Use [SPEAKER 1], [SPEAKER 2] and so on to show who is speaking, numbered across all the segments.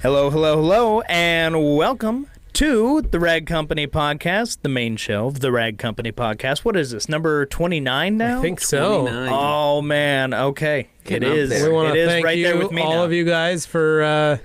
[SPEAKER 1] Hello, hello, hello, and welcome to the Rag Company Podcast, the main show of the Rag Company Podcast. What is this, number 29 now?
[SPEAKER 2] I think so.
[SPEAKER 3] 29.
[SPEAKER 1] Oh, man, okay.
[SPEAKER 3] Getting
[SPEAKER 1] It
[SPEAKER 3] up
[SPEAKER 1] is.
[SPEAKER 3] there.
[SPEAKER 2] We want
[SPEAKER 1] It
[SPEAKER 2] to
[SPEAKER 1] is
[SPEAKER 2] thank
[SPEAKER 1] right there with me
[SPEAKER 2] all
[SPEAKER 1] now.
[SPEAKER 2] of you guys for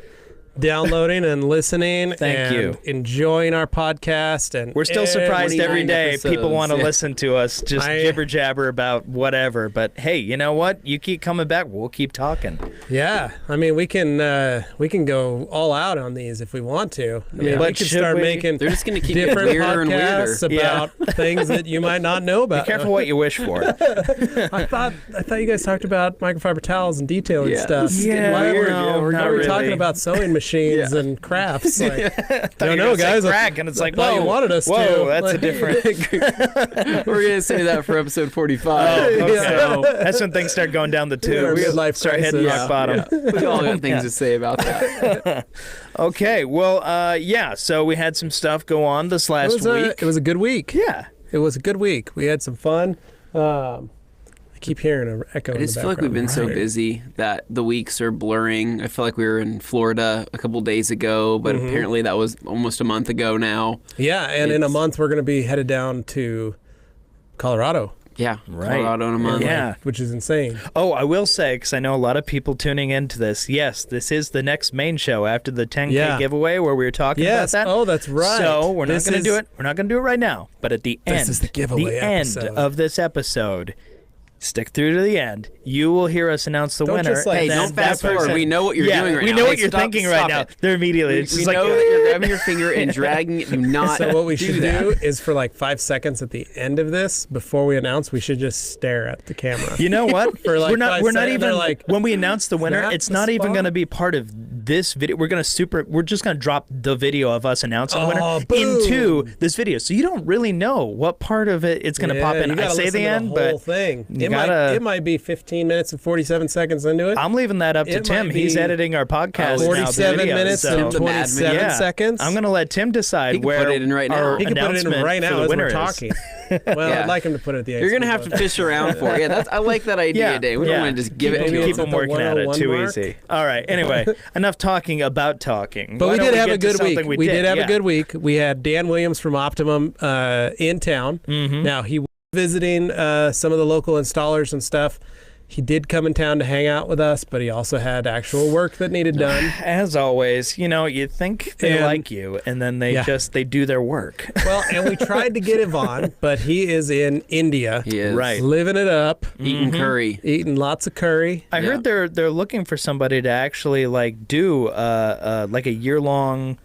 [SPEAKER 2] downloading and listening.
[SPEAKER 1] Thank
[SPEAKER 2] and
[SPEAKER 1] you.
[SPEAKER 2] Enjoying our podcast. And
[SPEAKER 1] We're still surprised every
[SPEAKER 3] 29
[SPEAKER 1] day
[SPEAKER 3] episodes,
[SPEAKER 1] people want to
[SPEAKER 3] yeah.
[SPEAKER 1] listen to us just jibber-jabber about whatever. But, hey, you know what? You keep coming back, we'll keep talking.
[SPEAKER 2] Yeah, I mean, we can go all out on these if we want to. I mean,
[SPEAKER 1] But
[SPEAKER 2] we could
[SPEAKER 1] should
[SPEAKER 2] start
[SPEAKER 1] we?
[SPEAKER 2] making
[SPEAKER 3] They're just going to keep getting
[SPEAKER 2] different
[SPEAKER 3] weirder and weirder.
[SPEAKER 2] podcasts about things that you might not know about.
[SPEAKER 1] Be careful what you wish for.
[SPEAKER 2] I thought you guys talked about microfiber towels and detailing
[SPEAKER 3] Yeah.
[SPEAKER 2] stuff.
[SPEAKER 1] Yeah,
[SPEAKER 2] why
[SPEAKER 1] weird.
[SPEAKER 2] we're,
[SPEAKER 1] No,
[SPEAKER 2] why
[SPEAKER 1] not
[SPEAKER 2] are we
[SPEAKER 1] really.
[SPEAKER 2] talking about sewing machines and crafts? Like, I don't know, guys.
[SPEAKER 1] Crack, and it's like,
[SPEAKER 2] thought
[SPEAKER 1] whoa,
[SPEAKER 2] you wanted us
[SPEAKER 1] whoa,
[SPEAKER 2] to.
[SPEAKER 1] that's a
[SPEAKER 2] Like-
[SPEAKER 1] different...
[SPEAKER 3] We're going to say that for episode 45.
[SPEAKER 1] Oh, okay.
[SPEAKER 2] Yeah.
[SPEAKER 1] That's when things start going down the tubes.
[SPEAKER 2] Weird life
[SPEAKER 1] start hitting
[SPEAKER 2] crisis.
[SPEAKER 1] rock bottom.
[SPEAKER 3] We all got things to say about that.
[SPEAKER 1] Okay, well, yeah, so we had some stuff go on this last week.
[SPEAKER 2] It was a good week.
[SPEAKER 1] Yeah.
[SPEAKER 2] It was a good week. We had some fun. I keep hearing an echo.
[SPEAKER 3] I
[SPEAKER 2] in the
[SPEAKER 3] just feel like we've been so
[SPEAKER 2] background.
[SPEAKER 3] busy that the weeks are blurring. I feel like we were in Florida a couple days ago, but apparently that was almost a month ago now.
[SPEAKER 2] Yeah, and in a
[SPEAKER 3] It's-
[SPEAKER 2] month we're going to be headed down to Colorado,
[SPEAKER 3] Yeah,
[SPEAKER 1] Right.
[SPEAKER 3] Colorado in a month.
[SPEAKER 1] Yeah.
[SPEAKER 2] which is insane.
[SPEAKER 1] Oh, I will say, because I know a lot of people tuning into this, yes, this is the next main show after the 10K
[SPEAKER 2] Yeah.
[SPEAKER 1] giveaway where we were talking
[SPEAKER 2] Yes.
[SPEAKER 1] about that.
[SPEAKER 2] Oh, that's right.
[SPEAKER 1] So we're not
[SPEAKER 2] This
[SPEAKER 1] going to
[SPEAKER 2] is-
[SPEAKER 1] do it. We're not going to do it right now. But at the
[SPEAKER 2] This
[SPEAKER 1] end,
[SPEAKER 2] is the giveaway
[SPEAKER 1] end
[SPEAKER 2] episode.
[SPEAKER 1] of this episode, stick through to the end. You will hear us announce the
[SPEAKER 2] Don't
[SPEAKER 1] winner.
[SPEAKER 2] just, like,
[SPEAKER 3] Hey,
[SPEAKER 1] and
[SPEAKER 3] don't
[SPEAKER 1] then
[SPEAKER 3] fast
[SPEAKER 1] that
[SPEAKER 3] forward.
[SPEAKER 1] person-
[SPEAKER 3] We know what you're
[SPEAKER 1] yeah,
[SPEAKER 3] doing right
[SPEAKER 1] we
[SPEAKER 3] now.
[SPEAKER 1] know
[SPEAKER 3] Hey,
[SPEAKER 1] what you're
[SPEAKER 3] stop-
[SPEAKER 1] thinking right
[SPEAKER 3] stop
[SPEAKER 1] now.
[SPEAKER 3] it.
[SPEAKER 1] They're immediately. It's
[SPEAKER 3] We
[SPEAKER 1] just like,
[SPEAKER 3] know that you're grabbing your finger and dragging it. Do not
[SPEAKER 2] So what we should
[SPEAKER 3] that.
[SPEAKER 2] do is for like 5 seconds at the end of this, before we announce, we should just stare at the camera.
[SPEAKER 1] you know what?
[SPEAKER 2] For like
[SPEAKER 1] we're not
[SPEAKER 2] 5
[SPEAKER 1] even
[SPEAKER 2] seconds, they're like,
[SPEAKER 1] when we announce the winner,
[SPEAKER 2] "Snap
[SPEAKER 1] it's
[SPEAKER 2] the
[SPEAKER 1] not even
[SPEAKER 2] spot."
[SPEAKER 1] going to be part of this video. We're just going to drop the video of us announcing the winner
[SPEAKER 2] Oh, boom.
[SPEAKER 1] into this video. So you don't really know what part of it it's going to pop in.
[SPEAKER 2] You
[SPEAKER 1] I
[SPEAKER 2] gotta
[SPEAKER 1] say
[SPEAKER 2] listen
[SPEAKER 1] the
[SPEAKER 2] to
[SPEAKER 1] end,
[SPEAKER 2] the whole
[SPEAKER 1] but
[SPEAKER 2] thing.
[SPEAKER 1] you
[SPEAKER 2] It might be 15 minutes and 47 seconds into it.
[SPEAKER 1] I'm leaving that up to
[SPEAKER 2] It
[SPEAKER 1] Tim.
[SPEAKER 2] might
[SPEAKER 1] He's
[SPEAKER 2] be
[SPEAKER 1] editing our podcast now.
[SPEAKER 2] 47
[SPEAKER 1] the videos,
[SPEAKER 2] minutes
[SPEAKER 1] so.
[SPEAKER 2] and
[SPEAKER 3] the madman.
[SPEAKER 2] 27
[SPEAKER 1] Yeah.
[SPEAKER 2] seconds.
[SPEAKER 1] I'm going to let Tim decide
[SPEAKER 3] He can
[SPEAKER 1] where
[SPEAKER 3] put it in right now.
[SPEAKER 1] our
[SPEAKER 2] He can put it in
[SPEAKER 1] announcement
[SPEAKER 2] right
[SPEAKER 1] for
[SPEAKER 2] now
[SPEAKER 1] the
[SPEAKER 2] as
[SPEAKER 1] winner
[SPEAKER 2] we're
[SPEAKER 1] is.
[SPEAKER 2] talking. Well,
[SPEAKER 3] Yeah.
[SPEAKER 2] I'd like him to put it at the end.
[SPEAKER 3] You're going to have to fish around for it. Yeah, I like that idea, Dane. We don't want to just give it
[SPEAKER 2] Maybe
[SPEAKER 3] to
[SPEAKER 2] it's
[SPEAKER 1] Keep
[SPEAKER 3] him.
[SPEAKER 1] them
[SPEAKER 2] at the
[SPEAKER 1] working at it.
[SPEAKER 2] 101
[SPEAKER 1] Too
[SPEAKER 2] mark.
[SPEAKER 1] easy. All right. Anyway, enough talking about talking.
[SPEAKER 2] But
[SPEAKER 1] Why
[SPEAKER 2] we
[SPEAKER 1] don't
[SPEAKER 2] did have a
[SPEAKER 1] get to
[SPEAKER 2] good week.
[SPEAKER 1] something
[SPEAKER 2] We did have
[SPEAKER 1] yeah.
[SPEAKER 2] a good week. We had Dan Williams from Optimum in town.
[SPEAKER 1] Mm-hmm.
[SPEAKER 2] Now, he was visiting some of the local installers and stuff. He did come in town to hang out with us, but he also had actual work that needed done.
[SPEAKER 1] As always, you think they
[SPEAKER 2] And-
[SPEAKER 1] like you, and then they
[SPEAKER 2] Yeah.
[SPEAKER 1] they do their work.
[SPEAKER 2] Well, and we tried to get him on, but he is in India,
[SPEAKER 3] He is.
[SPEAKER 1] Right.
[SPEAKER 2] living it up,
[SPEAKER 3] Eating curry.
[SPEAKER 2] eating lots of curry.
[SPEAKER 1] I
[SPEAKER 3] Yeah.
[SPEAKER 1] heard they're looking for somebody to actually do like a year-long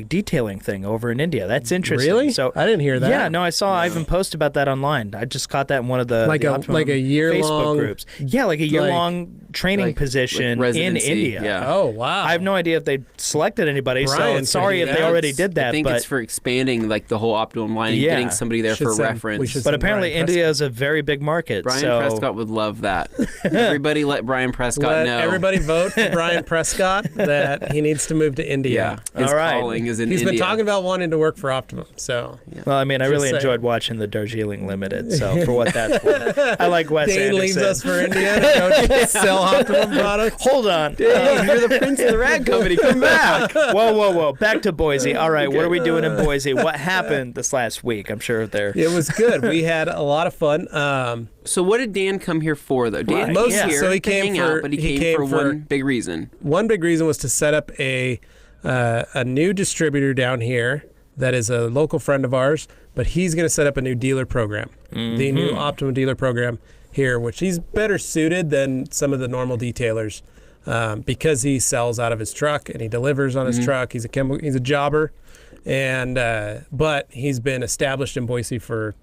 [SPEAKER 1] detailing thing over in India. That's interesting.
[SPEAKER 2] Really?
[SPEAKER 1] So
[SPEAKER 2] I didn't hear that.
[SPEAKER 1] Yeah, no, I saw Ivan post about that online. I just caught that in one of the
[SPEAKER 2] Like
[SPEAKER 1] the
[SPEAKER 2] a-
[SPEAKER 1] Optimum
[SPEAKER 2] like a year-long-
[SPEAKER 1] Facebook groups. Yeah, like a year-long training
[SPEAKER 3] like
[SPEAKER 1] position in
[SPEAKER 3] residency,
[SPEAKER 1] India.
[SPEAKER 3] yeah.
[SPEAKER 2] Oh, wow.
[SPEAKER 1] I have no idea if they selected anybody.
[SPEAKER 2] Brian
[SPEAKER 1] so sorry
[SPEAKER 2] said
[SPEAKER 1] if
[SPEAKER 2] he
[SPEAKER 1] they
[SPEAKER 2] has.
[SPEAKER 1] already did that.
[SPEAKER 3] I think
[SPEAKER 1] but
[SPEAKER 3] it's for expanding the whole Optimum line and
[SPEAKER 1] Yeah.
[SPEAKER 3] getting somebody there
[SPEAKER 2] Should
[SPEAKER 3] for
[SPEAKER 2] send- we
[SPEAKER 3] reference.
[SPEAKER 2] should
[SPEAKER 1] but
[SPEAKER 2] send
[SPEAKER 1] apparently
[SPEAKER 2] Brian
[SPEAKER 1] India is a very big market.
[SPEAKER 3] Brian
[SPEAKER 1] so
[SPEAKER 3] Prescott would love that. Everybody let Brian Prescott
[SPEAKER 2] Let
[SPEAKER 3] know.
[SPEAKER 2] everybody vote for Brian Prescott that he needs to move to India.
[SPEAKER 3] Yeah, his
[SPEAKER 1] All right.
[SPEAKER 3] calling is in
[SPEAKER 2] He's
[SPEAKER 3] India.
[SPEAKER 2] been talking about wanting to work for Optimum, so
[SPEAKER 1] Well, I mean, I
[SPEAKER 2] Just
[SPEAKER 1] really
[SPEAKER 2] saying.
[SPEAKER 1] enjoyed watching the Darjeeling Limited. So for what that's worth, I like Wes
[SPEAKER 2] Dane
[SPEAKER 1] Anderson.
[SPEAKER 2] leaves us for India to go sell Optimum products.
[SPEAKER 1] Hold on.
[SPEAKER 3] Dane, you're the prince of the rag company. Come back.
[SPEAKER 1] Whoa. Back to Boise. All right, what are we doing in Boise? What happened this last week? I'm sure there.
[SPEAKER 2] It was good. We had a lot of fun.
[SPEAKER 3] So what did Dan come here for, though? Dan
[SPEAKER 1] Right.
[SPEAKER 3] was
[SPEAKER 1] Yeah.
[SPEAKER 3] here
[SPEAKER 2] So he
[SPEAKER 3] to
[SPEAKER 2] came
[SPEAKER 3] hang
[SPEAKER 2] for-
[SPEAKER 3] out, but he
[SPEAKER 2] he
[SPEAKER 3] came
[SPEAKER 2] came
[SPEAKER 3] for
[SPEAKER 2] for-
[SPEAKER 3] one big reason.
[SPEAKER 2] One big reason was to set up a new distributor down here that is a local friend of ours, but he's going to set up a new dealer program, the new Optimum dealer program here, which he's better suited than some of the normal detailers because he sells out of his truck and he delivers on his truck. He's a jobber, and but he's been established in Boise for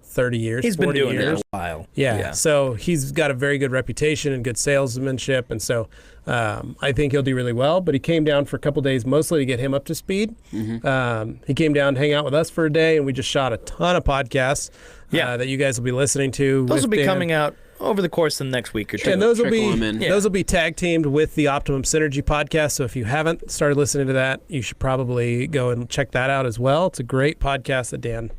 [SPEAKER 2] 30 years.
[SPEAKER 1] He's been
[SPEAKER 2] 40
[SPEAKER 1] doing
[SPEAKER 2] years.
[SPEAKER 1] it a while.
[SPEAKER 2] Yeah. So he's got a very good reputation and good salesmanship, and so I think he'll do really well. But he came down for a couple days, mostly to get him up to speed. He came down to hang out with us for a day, and we just shot a ton of podcasts that you guys will be listening to.
[SPEAKER 1] Those will be
[SPEAKER 2] Dan.
[SPEAKER 1] coming out over the course of the next week or two.
[SPEAKER 2] And those will
[SPEAKER 3] Trickle
[SPEAKER 2] be
[SPEAKER 3] 'em in.
[SPEAKER 1] Yeah.
[SPEAKER 2] those will be tag teamed with the Optimum Synergy podcast. So if you haven't started listening to that, you should probably go and check that out as well. It's a great podcast that Dan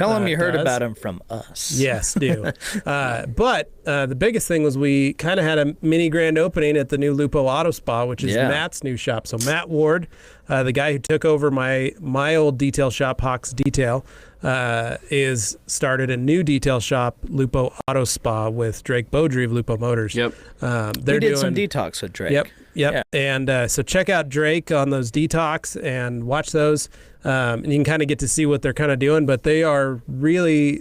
[SPEAKER 1] Tell him you heard
[SPEAKER 2] does.
[SPEAKER 1] about him from us.
[SPEAKER 2] Yes, do. But the biggest thing was we kind of had a mini grand opening at the new Lupo Auto Spa, which is Matt's new shop. So Matt Ward, the guy who took over my old detail shop, Hawks Detail, is started a new detail shop, Lupo Auto Spa, with Drake Beaudry of Lupo Motors.
[SPEAKER 3] Yep.
[SPEAKER 1] We did some detox with Drake.
[SPEAKER 2] Yep. Yeah. And so check out Drake on those detox and watch those. And you can kind of get to see what they're kind of doing, but they are really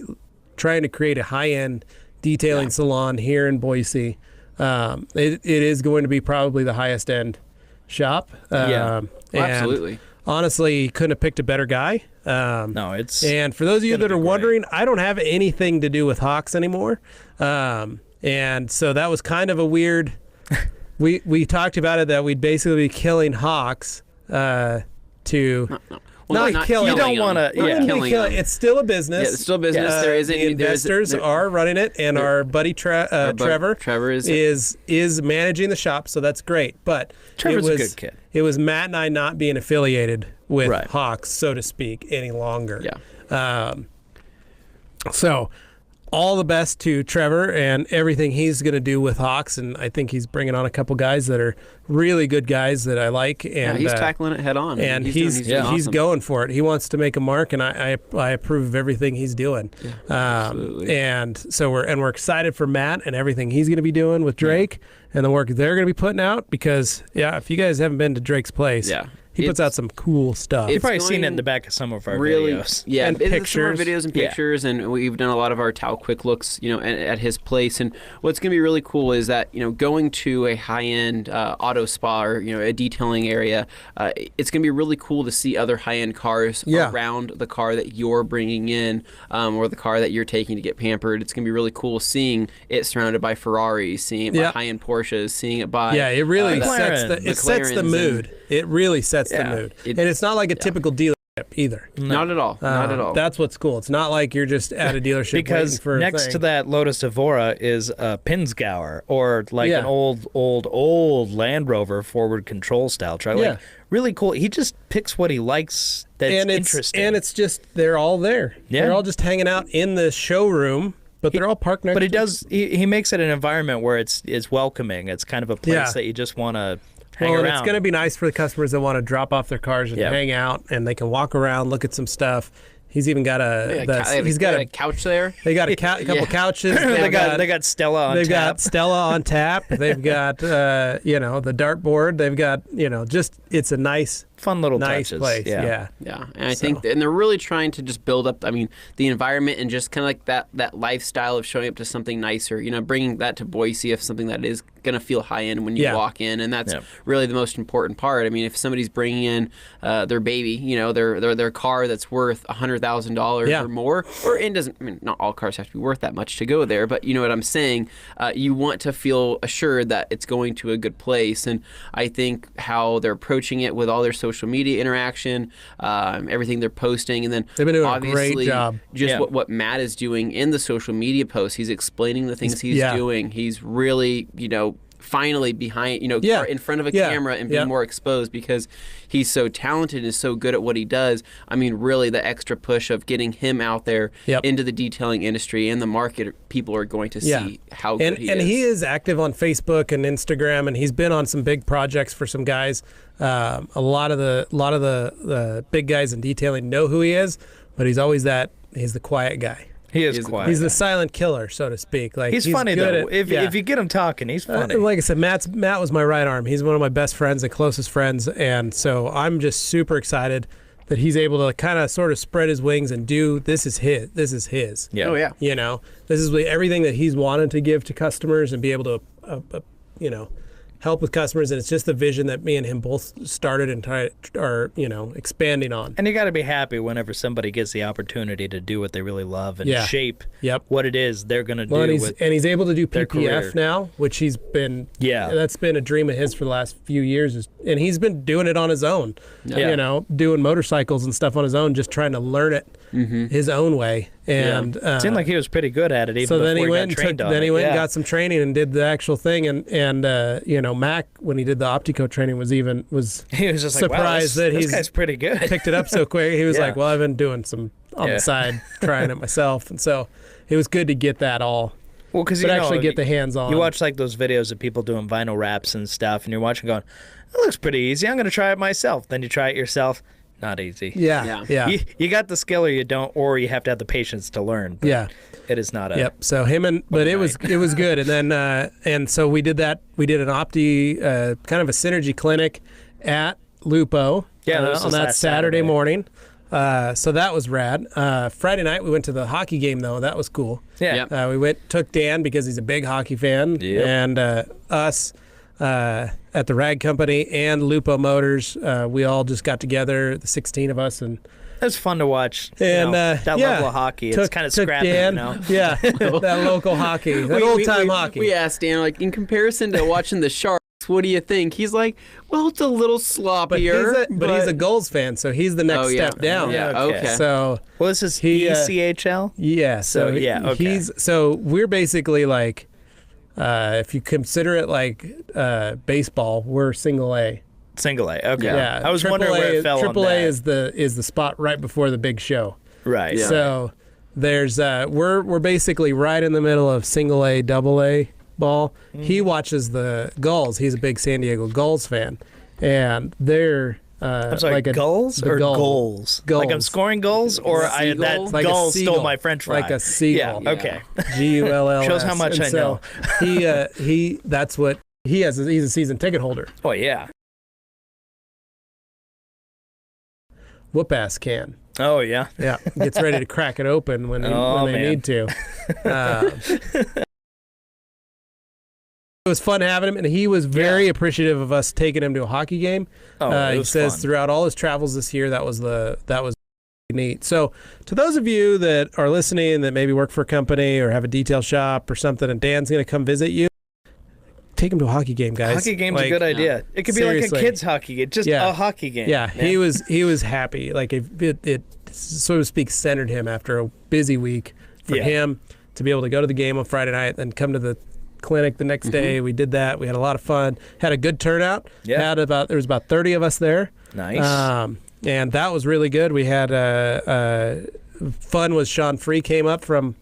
[SPEAKER 2] trying to create a high-end detailing salon here in Boise. It is going to be probably the highest end shop.
[SPEAKER 3] Absolutely.
[SPEAKER 2] Honestly, couldn't have picked a better guy.
[SPEAKER 1] No, it's.
[SPEAKER 2] And for those of you that are wondering, I don't have anything to do with Hawks anymore. And so that was kind of a weird. We talked about it that we'd basically be killing Hawks to.
[SPEAKER 3] Well,
[SPEAKER 2] not killing.
[SPEAKER 1] You don't want to. Yeah.
[SPEAKER 3] killing them.
[SPEAKER 2] It's still a business.
[SPEAKER 3] Yeah, it's still a business. There is
[SPEAKER 2] the investors are running it, and our buddy Trevor is managing the shop, so that's great. But
[SPEAKER 1] Trevor's a good kid.
[SPEAKER 2] It was Matt and I not being affiliated with Hawks, so to speak, any longer.
[SPEAKER 3] Yeah.
[SPEAKER 2] So all the best to Trevor and everything he's going to do with Hawks, and I think he's bringing on a couple guys that are really good guys that I like. And
[SPEAKER 3] he's tackling it head on.
[SPEAKER 2] And
[SPEAKER 3] he's awesome.
[SPEAKER 2] going for it. He wants to make a mark, and I approve of everything he's doing.
[SPEAKER 3] Yeah, absolutely.
[SPEAKER 2] And so we're excited for Matt and everything he's going to be doing with Drake and the work they're going to be putting out. Because if you guys haven't been to Drake's place, he puts out some cool stuff.
[SPEAKER 1] You've probably seen it in the back of some of our videos.
[SPEAKER 3] Yeah,
[SPEAKER 2] and pictures.
[SPEAKER 3] Some of our videos and pictures, and we've done a lot of our Tao quick looks, at his place. And what's going to be really cool is that, going to a high-end auto spa or, a detailing area, it's going to be really cool to see other high-end cars around the car that you're bringing in or the car that you're taking to get pampered. It's going to be really cool seeing it surrounded by Ferraris, seeing it by high-end Porsches, seeing it by...
[SPEAKER 2] Yeah, it really sets the mood. It really sets the mood. And it's not like a typical dealership either.
[SPEAKER 3] No. Not at all. Not at all.
[SPEAKER 2] That's what's cool. It's not like you're just at a dealership
[SPEAKER 1] because
[SPEAKER 2] waiting for a
[SPEAKER 1] next
[SPEAKER 2] thing.
[SPEAKER 1] to that Lotus Evora is a Pinzgauer or like an old Land Rover forward control style truck. Like, really cool. He just picks what he likes that's interesting.
[SPEAKER 2] And it's just, they're all there. Yeah. They're all just hanging out in the showroom. But they're all parked next to
[SPEAKER 1] he makes it an environment where it's welcoming. It's kind of a place that you just want to hang around.
[SPEAKER 2] It's going to be nice for the customers that want to drop off their cars and hang out, and they can walk around, look at some stuff. He's even got a
[SPEAKER 3] couch there.
[SPEAKER 2] They got a couple couches.
[SPEAKER 1] They got Stella on tap.
[SPEAKER 2] They've got Stella on tap. They've got the dartboard. They've got it's a nice
[SPEAKER 1] fun little
[SPEAKER 2] touches. Place. Yeah.
[SPEAKER 3] And I think they're really trying to just build up, the environment and just kind of like that lifestyle of showing up to something nicer, bringing that to Boise of something that is going to feel high end when you walk in. And that's really the most important part. If somebody's bringing in their baby, their car that's worth $100,000 or more, or it doesn't, not all cars have to be worth that much to go there, but you know what I'm saying? You want to feel assured that it's going to a good place. And I think how they're approaching it with all their social media interaction, everything they're posting, and then
[SPEAKER 2] they've been doing
[SPEAKER 3] obviously
[SPEAKER 2] a great job.
[SPEAKER 3] Just what Matt is doing in the social media posts. He's explaining the things he's doing. He's really, finally behind, in front of a camera and being more exposed because he's so talented and so good at what he does. Really the extra push of getting him out there into the detailing industry and the market, people are going to see how good he is.
[SPEAKER 2] And he is active on Facebook and Instagram, and he's been on some big projects for some guys. A lot of the big guys in detailing know who he is, but he's the quiet guy.
[SPEAKER 1] He is quiet.
[SPEAKER 2] He's the silent killer, so to speak. Like
[SPEAKER 1] he's funny though. If you get him talking, he's funny.
[SPEAKER 2] Like I said, Matt was my right arm. He's one of my best friends and closest friends, and so I'm just super excited that he's able to kind of sort of spread his wings and do this is his.
[SPEAKER 1] Yeah.
[SPEAKER 3] Oh yeah.
[SPEAKER 2] This is everything that he's wanted to give to customers and be able to help with customers, and it's just the vision that me and him both started and are expanding on.
[SPEAKER 1] And you got to be happy whenever somebody gets the opportunity to do what they really love and shape what it is they're going to do.
[SPEAKER 2] And he's able to do PPF
[SPEAKER 1] career
[SPEAKER 2] now, which he's been that's been a dream of his for the last few years, and he's been doing it on his own. Doing motorcycles and stuff on his own, just trying to learn it his own way. And
[SPEAKER 1] it seemed like he was pretty good at it. Even so then he went and
[SPEAKER 2] got some training and did the actual thing. And Mac, when he did the Optico training, was just
[SPEAKER 1] surprised
[SPEAKER 2] that
[SPEAKER 1] this guy's pretty good.
[SPEAKER 2] Picked it up so quick. He was like, "Well, I've been doing some on the side trying it myself. And so it was good to get that all.
[SPEAKER 1] Well, because
[SPEAKER 2] you actually get the hands on.
[SPEAKER 1] You watch like those videos of people doing vinyl wraps and stuff, and you're watching going, "It looks pretty easy. I'm going to try it myself." Then you try it yourself. Not easy.
[SPEAKER 2] Yeah.
[SPEAKER 1] You got the skill, or you don't, or you have to have the patience to learn.
[SPEAKER 2] Yeah.
[SPEAKER 1] It is not a.
[SPEAKER 2] Yep. So but it was good, and then and so we did that. We did an Opti kind of a synergy clinic at Lupo.
[SPEAKER 1] Yeah,
[SPEAKER 2] on that Saturday morning. So that was rad. Friday night we went to the hockey game though. That was cool.
[SPEAKER 1] Yeah.
[SPEAKER 2] We took Dan because he's a big hockey fan, and us at the Rag Company and Lupo Motors. We all just got together, the 16 of us, and
[SPEAKER 1] it was fun to watch.
[SPEAKER 2] And
[SPEAKER 1] that level of hockey. It's kind of scrappy,
[SPEAKER 2] Dan, that local hockey, that old time hockey.
[SPEAKER 3] We asked Dan, like, in comparison to watching the Sharks, what do you think? He's like, well, it's a little sloppier.
[SPEAKER 2] But he's a Gulls fan, so he's the next step down.
[SPEAKER 3] Yeah, okay.
[SPEAKER 2] So
[SPEAKER 1] this is ECHL?
[SPEAKER 2] Yeah.
[SPEAKER 1] Okay.
[SPEAKER 2] So we're basically like, if you consider it like baseball, we're single A.
[SPEAKER 1] Single A, okay.
[SPEAKER 2] Yeah.
[SPEAKER 1] I was wondering where it fell on that.
[SPEAKER 2] AAA is the spot right before the big show.
[SPEAKER 1] Right.
[SPEAKER 2] Yeah. So there's we're basically right in the middle of single A, double A ball. He watches the Gulls. He's a big San Diego Gulls fan, and they're
[SPEAKER 1] I'm sorry,
[SPEAKER 2] like
[SPEAKER 1] gulls or
[SPEAKER 2] goals?
[SPEAKER 1] Goals. Like I'm scoring goals, or that
[SPEAKER 3] like
[SPEAKER 1] gull stole my French fry.
[SPEAKER 2] Like a seagull.
[SPEAKER 1] Yeah. Okay.
[SPEAKER 2] GULLS.
[SPEAKER 1] Shows how much I know.
[SPEAKER 2] he that's what he has. He's a season ticket holder.
[SPEAKER 1] Oh yeah.
[SPEAKER 2] Whoop ass can.
[SPEAKER 1] Oh yeah.
[SPEAKER 2] Yeah. Gets ready to crack it open when they need to. It was fun having him, and he was very appreciative of us taking him to a hockey game. He says
[SPEAKER 1] fun.
[SPEAKER 2] throughout all his travels this year, that was neat. So to those of you that are listening that maybe work for a company or have a detail shop or something, and Dan's going to come visit you, take him to a hockey game, guys.
[SPEAKER 1] Hockey game's a good idea. It could be like a kid's hockey game, just a hockey game.
[SPEAKER 2] Yeah, he was happy. Like it so to speak centered him after a busy week for him to be able to go to the game on Friday night, then come to the clinic the next day. We did that. We had a lot of fun. Had a good turnout. Yeah. There was about 30 of us there.
[SPEAKER 1] Nice.
[SPEAKER 2] And that was really good. We had fun was Sean Free came up from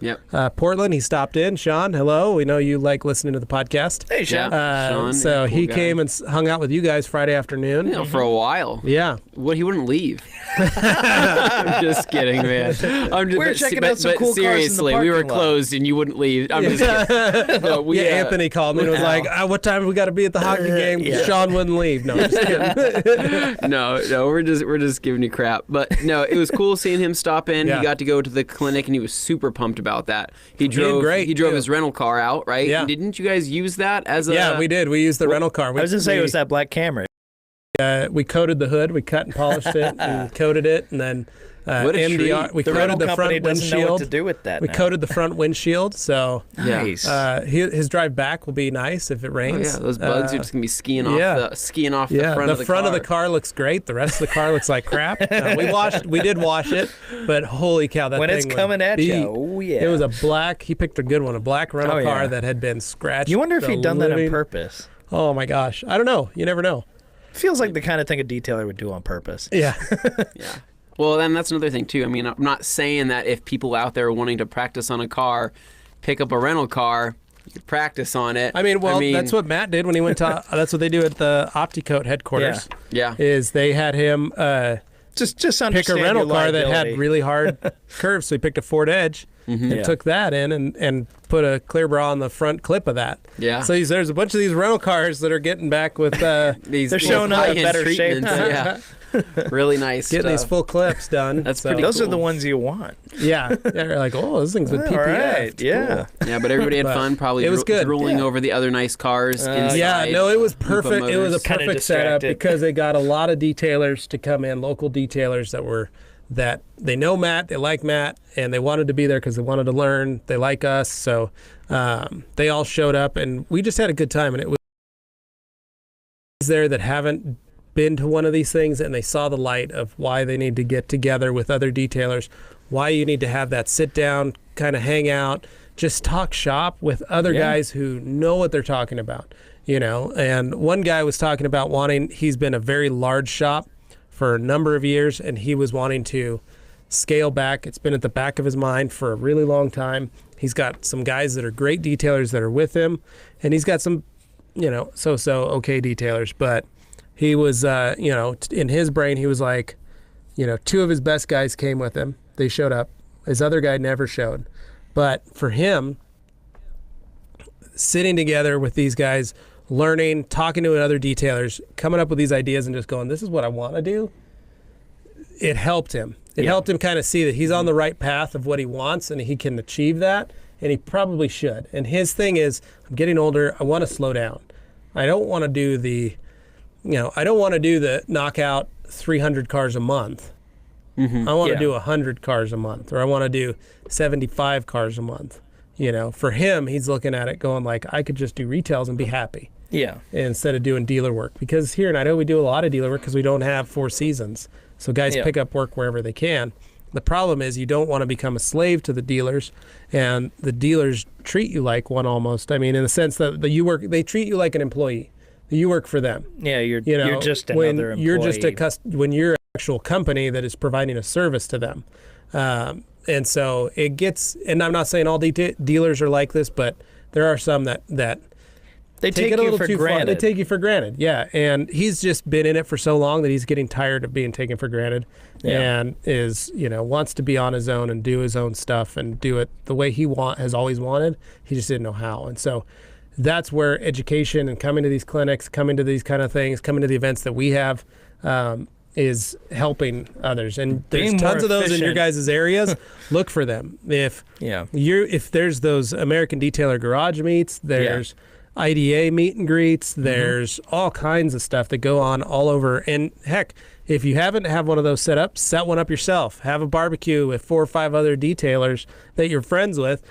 [SPEAKER 2] Portland. He stopped in. Sean, hello. We know you like listening to the podcast.
[SPEAKER 1] Hey, Sean.
[SPEAKER 3] Sean,
[SPEAKER 2] so
[SPEAKER 3] cool
[SPEAKER 2] he
[SPEAKER 3] guy.
[SPEAKER 2] came and hung out with you guys Friday afternoon.
[SPEAKER 3] For a while.
[SPEAKER 2] Yeah.
[SPEAKER 3] He wouldn't leave. I'm just kidding, man.
[SPEAKER 1] We're checking out some cool cars in the
[SPEAKER 3] seriously, we were
[SPEAKER 1] parking lot.
[SPEAKER 3] closed and you wouldn't leave. I'm just kidding. No,
[SPEAKER 2] Anthony called me and was like, what time we got to be at the hockey game? Sean wouldn't leave. No, I'm just kidding.
[SPEAKER 3] No, we're just giving you crap. But no, it was cool seeing him stop in.
[SPEAKER 2] Yeah.
[SPEAKER 3] He got to go to the clinic and he was super pumped about that. He drove his rental car out, right?
[SPEAKER 2] Yeah.
[SPEAKER 3] And didn't you guys use that as a...
[SPEAKER 2] Yeah, we did. We used the rental car.
[SPEAKER 1] I was going to say it was that black Camry.
[SPEAKER 2] We coated the hood. We cut and polished it and coated it, and then
[SPEAKER 3] What a
[SPEAKER 2] MDR.
[SPEAKER 3] treat.
[SPEAKER 2] We
[SPEAKER 1] The
[SPEAKER 2] coated
[SPEAKER 1] rental
[SPEAKER 2] the
[SPEAKER 1] company
[SPEAKER 2] front
[SPEAKER 1] doesn't know what
[SPEAKER 2] windshield.
[SPEAKER 1] to do with that
[SPEAKER 2] We
[SPEAKER 1] now.
[SPEAKER 2] coated the front windshield, so
[SPEAKER 1] Nice.
[SPEAKER 2] his drive back will be nice if it
[SPEAKER 3] Oh,
[SPEAKER 2] rains.
[SPEAKER 3] yeah, those bugs are just gonna be skiing off the front of the car.
[SPEAKER 2] The front of the car looks great. The rest of the car looks like crap. We did wash it, but holy cow, that
[SPEAKER 1] when
[SPEAKER 2] thing
[SPEAKER 1] it's
[SPEAKER 2] would
[SPEAKER 1] coming at
[SPEAKER 2] be-
[SPEAKER 1] you, oh yeah.
[SPEAKER 2] It was a black. He picked a good one, a black rental car that had been scratched.
[SPEAKER 1] You wonder if
[SPEAKER 2] the
[SPEAKER 1] he'd done that on
[SPEAKER 2] living-
[SPEAKER 1] purpose.
[SPEAKER 2] Oh my gosh, I don't know. You never know.
[SPEAKER 1] Feels like the kind of thing a detailer would do on purpose.
[SPEAKER 2] Yeah.
[SPEAKER 3] Yeah. Well, then that's another thing too. I mean, I'm not saying that if people out there wanting to practice on a car, pick up a rental car, you could practice on it.
[SPEAKER 2] I mean, that's what Matt did when he went to. That's what they do at the OptiCoat headquarters.
[SPEAKER 3] Yeah.
[SPEAKER 2] Is they had him
[SPEAKER 1] Just
[SPEAKER 2] pick a
[SPEAKER 1] understand
[SPEAKER 2] rental
[SPEAKER 1] your
[SPEAKER 2] car that
[SPEAKER 1] liability.
[SPEAKER 2] had really hard curves. So he picked a Ford Edge and took that in and put a clear bra on the front clip of that.
[SPEAKER 3] Yeah.
[SPEAKER 2] So there's a bunch of these rental cars that are getting back with
[SPEAKER 3] These
[SPEAKER 1] They're showing up in
[SPEAKER 3] high-end
[SPEAKER 1] better shape.
[SPEAKER 3] treatments, Yeah. Really nice
[SPEAKER 2] getting these
[SPEAKER 3] stuff.
[SPEAKER 2] full clips done.
[SPEAKER 3] That's
[SPEAKER 2] So,
[SPEAKER 3] pretty
[SPEAKER 1] Those are
[SPEAKER 3] cool.
[SPEAKER 1] the ones you want.
[SPEAKER 2] Yeah. They're like, oh, this thing's been
[SPEAKER 1] All
[SPEAKER 2] PPF.
[SPEAKER 1] right. Yeah.
[SPEAKER 3] Yeah, but everybody had
[SPEAKER 2] But
[SPEAKER 3] fun. Probably
[SPEAKER 2] it was good.
[SPEAKER 3] drooling
[SPEAKER 1] Yeah.
[SPEAKER 3] over the other nice cars inside.
[SPEAKER 2] Yeah, no, it was perfect. It was a
[SPEAKER 1] Kinda
[SPEAKER 2] perfect setup
[SPEAKER 1] distracted.
[SPEAKER 2] because they got a lot of detailers to come in, local detailers that they know Matt, they like Matt, and they wanted to be there because they wanted to learn. They like us, so they all showed up, and we just had a good time. And it was there that haven't been to one of these things, and they saw the light of why they need to get together with other detailers, why you need to have that sit down, kind of hang out, just talk shop with other guys who know what they're talking about, And one guy was talking about he's been a very large shop for a number of years, and he was wanting to scale back. It's been at the back of his mind for a really long time. He's got some guys that are great detailers that are with him, and he's got some, so-so okay detailers. But he was, in his brain, he was like, two of his best guys came with him. They showed up. His other guy never showed. But for him, sitting together with these guys, learning, talking to other detailers, coming up with these ideas and just going, this is what I want to do, it helped him. It helped him kind of see that he's on the right path of what he wants and he can achieve that, and he probably should. And his thing is, I'm getting older, I want to slow down. I don't want to do the knockout 300 cars a month. I want to do 100 cars a month, or I want to do 75 cars a month. For him, he's looking at it going like, I could just do retails and be happy.
[SPEAKER 1] Yeah.
[SPEAKER 2] Instead of doing dealer work. Because here in Idaho, we do a lot of dealer work because we don't have 4 seasons. So guys pick up work wherever they can. The problem is you don't want to become a slave to the dealers, and the dealers treat you like one almost. I mean, in the sense that they treat you like an employee. You work for them.
[SPEAKER 1] Yeah, you're just another employee.
[SPEAKER 2] When you're an actual company that is providing a service to them. And so it gets, and I'm not saying all dealers are like this, but there are some that
[SPEAKER 1] they take it a little too far.
[SPEAKER 2] They take you for granted, yeah. And he's just been in it for so long that he's getting tired of being taken for granted, and is wants to be on his own and do his own stuff and do it the way he has always wanted. He just didn't know how, and so that's where education and coming to these clinics, coming to these kind of things, coming to the events that we have. Is helping others, and there's tons of those in your guys' areas. Look for them. If there's those American Detailer garage meets, there's IDA meet and greets, there's all kinds of stuff that go on all over. And heck, if you haven't have one of those set up, set one up yourself. Have a barbecue with 4 or 5 other detailers that you're friends with.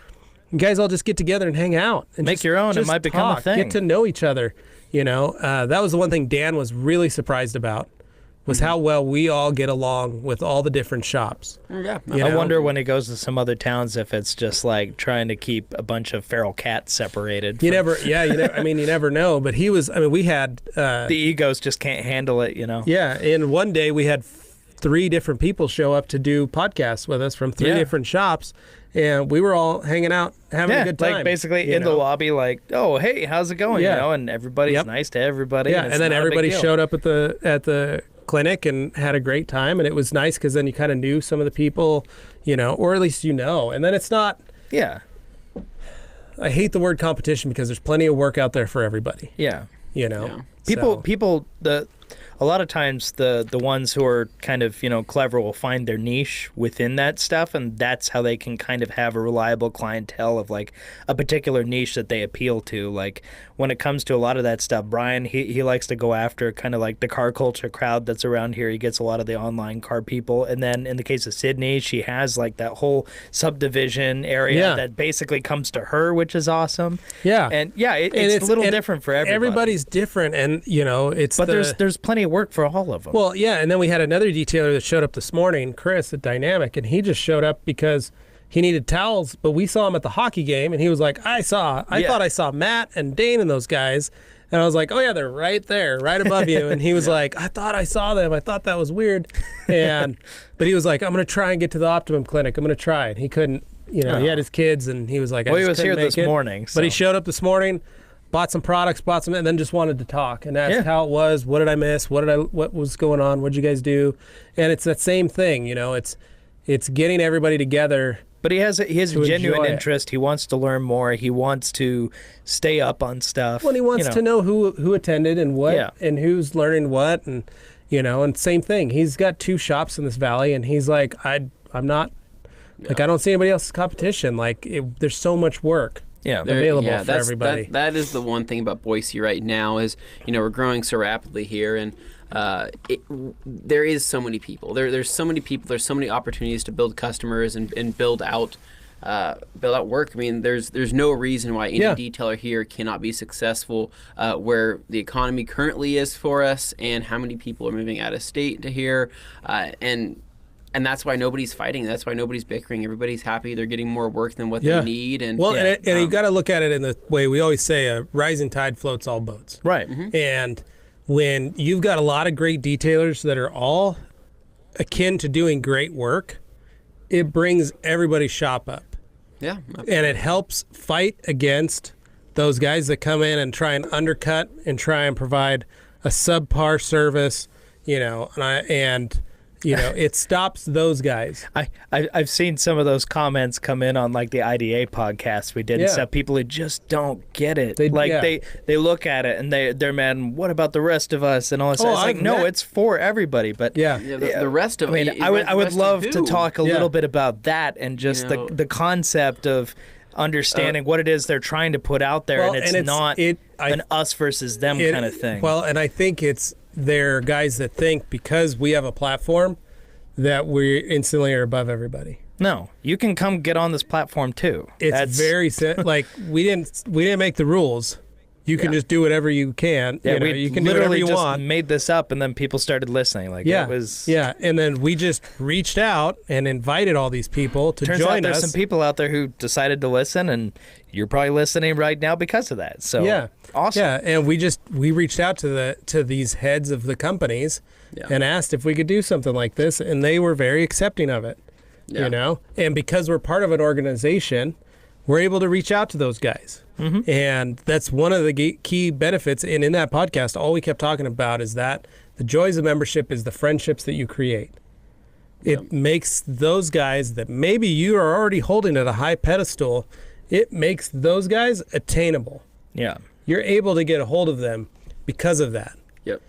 [SPEAKER 2] You guys all just get together and hang out and
[SPEAKER 1] make your own. It might become a thing.
[SPEAKER 2] Get to know each other. That was the one thing Dan was really surprised about. Was how well we all get along with all the different shops.
[SPEAKER 3] Yeah,
[SPEAKER 1] I wonder when he goes to some other towns if it's just like trying to keep a bunch of feral cats separated.
[SPEAKER 2] You never know. But we had
[SPEAKER 1] the egos just can't handle it,
[SPEAKER 2] Yeah, and one day we had 3 different people show up to do podcasts with us from 3 different shops, and we were all hanging out, having a good time.
[SPEAKER 1] Like basically in the lobby, like, oh, hey, how's it going? And everybody's nice to everybody.
[SPEAKER 2] Yeah, and then everybody showed up at the clinic and had a great time, and it was nice because then you kind of knew some of the people, or at least and then it's not.
[SPEAKER 1] Yeah.
[SPEAKER 2] I hate the word competition because there's plenty of work out there for everybody.
[SPEAKER 1] Yeah.
[SPEAKER 2] People,
[SPEAKER 1] a lot of times the ones who are kind of clever will find their niche within that stuff, and that's how they can kind of have a reliable clientele of like a particular niche that they appeal to. Like when it comes to a lot of that stuff, Brian he likes to go after kind of like the car culture crowd that's around here. He gets a lot of the online car people, and then in the case of Sydney, she has like that whole subdivision area that basically comes to her, which is awesome.
[SPEAKER 2] Yeah,
[SPEAKER 1] and it's a little different for everybody.
[SPEAKER 2] Everybody's different, and
[SPEAKER 1] there's plenty of work for all of them.
[SPEAKER 2] Well, yeah, and then we had another detailer that showed up this morning, Chris at Dynamic, and he just showed up because he needed towels, but we saw him at the hockey game, and he was like, I thought I saw Matt and Dane and those guys, and I was like, oh yeah, they're right there, right above you, and he was like, I thought I saw them, I thought that was weird, but he was like, I'm going to try and get to the Optimum Clinic, I'm going to try, and he couldn't, he had his kids, and he was like,
[SPEAKER 1] he was here this morning.
[SPEAKER 2] But he showed up this morning, bought some products, and then just wanted to talk and ask how it was, what did I miss, what was going on, what did you guys do, and it's that same thing, it's getting everybody together.
[SPEAKER 1] But he has a genuine interest. He wants to learn more. He wants to stay up on stuff.
[SPEAKER 2] Well, he wants to know who attended and what and who's learning what, and and same thing. He's got 2 shops in this valley, and he's like, I'm not like I don't see anybody else's competition. Like there's so much work. Available for everybody.
[SPEAKER 3] That is the one thing about Boise right now is, we're growing so rapidly here, and there is so many people. There's so many people. There's so many opportunities to build customers and build out work. I mean, there's no reason why any detailer here cannot be successful where the economy currently is for us, and how many people are moving out of state to here, and that's why nobody's fighting. That's why nobody's bickering. Everybody's happy. They're getting more work than what they need. And
[SPEAKER 2] you got to look at it in the way we always say: a rising tide floats all boats.
[SPEAKER 1] Right.
[SPEAKER 3] Mm-hmm.
[SPEAKER 2] And when you've got a lot of great detailers that are all akin to doing great work, it brings everybody's shop up.
[SPEAKER 3] Yeah.
[SPEAKER 2] And it helps fight against those guys that come in and try and undercut and try and provide a subpar service, and it stops those guys.
[SPEAKER 1] I've seen some of those comments come in on like the IDA podcast we did and stuff. People who just don't get it. They look at it and they're mad. And what about the rest of us and all this? It's like, no, it's for everybody. But
[SPEAKER 3] the rest of.
[SPEAKER 1] I mean, I would love to talk a little bit about that and just the concept of understanding what it is they're trying to put out there, and it's not an us versus them kind of thing.
[SPEAKER 2] Well, and I think they're guys that think because we have a platform that we instantly are above everybody.
[SPEAKER 1] No, you can come get on this platform too.
[SPEAKER 2] It's very like we didn't make the rules. You can just do whatever you can.
[SPEAKER 1] Yeah,
[SPEAKER 2] you can do whatever you want.
[SPEAKER 1] Made this up, and then people started listening. It was.
[SPEAKER 2] Yeah, and then we just reached out and invited all these people to
[SPEAKER 1] join us.
[SPEAKER 2] Turns out
[SPEAKER 1] there's some people out there who decided to listen, and you're probably listening right now because of that. So awesome.
[SPEAKER 2] Yeah, and we reached out to these heads of the companies and asked if we could do something like this, and they were very accepting of it. Yeah. And because we're part of an organization, we're able to reach out to those guys. Mm-hmm. And that's one of the key benefits. And in that podcast, all we kept talking about is that the joys of membership is the friendships that you create. It makes those guys that maybe you are already holding at a high pedestal, it makes those guys attainable.
[SPEAKER 1] Yeah.
[SPEAKER 2] You're able to get a hold of them because of that.
[SPEAKER 3] Yep.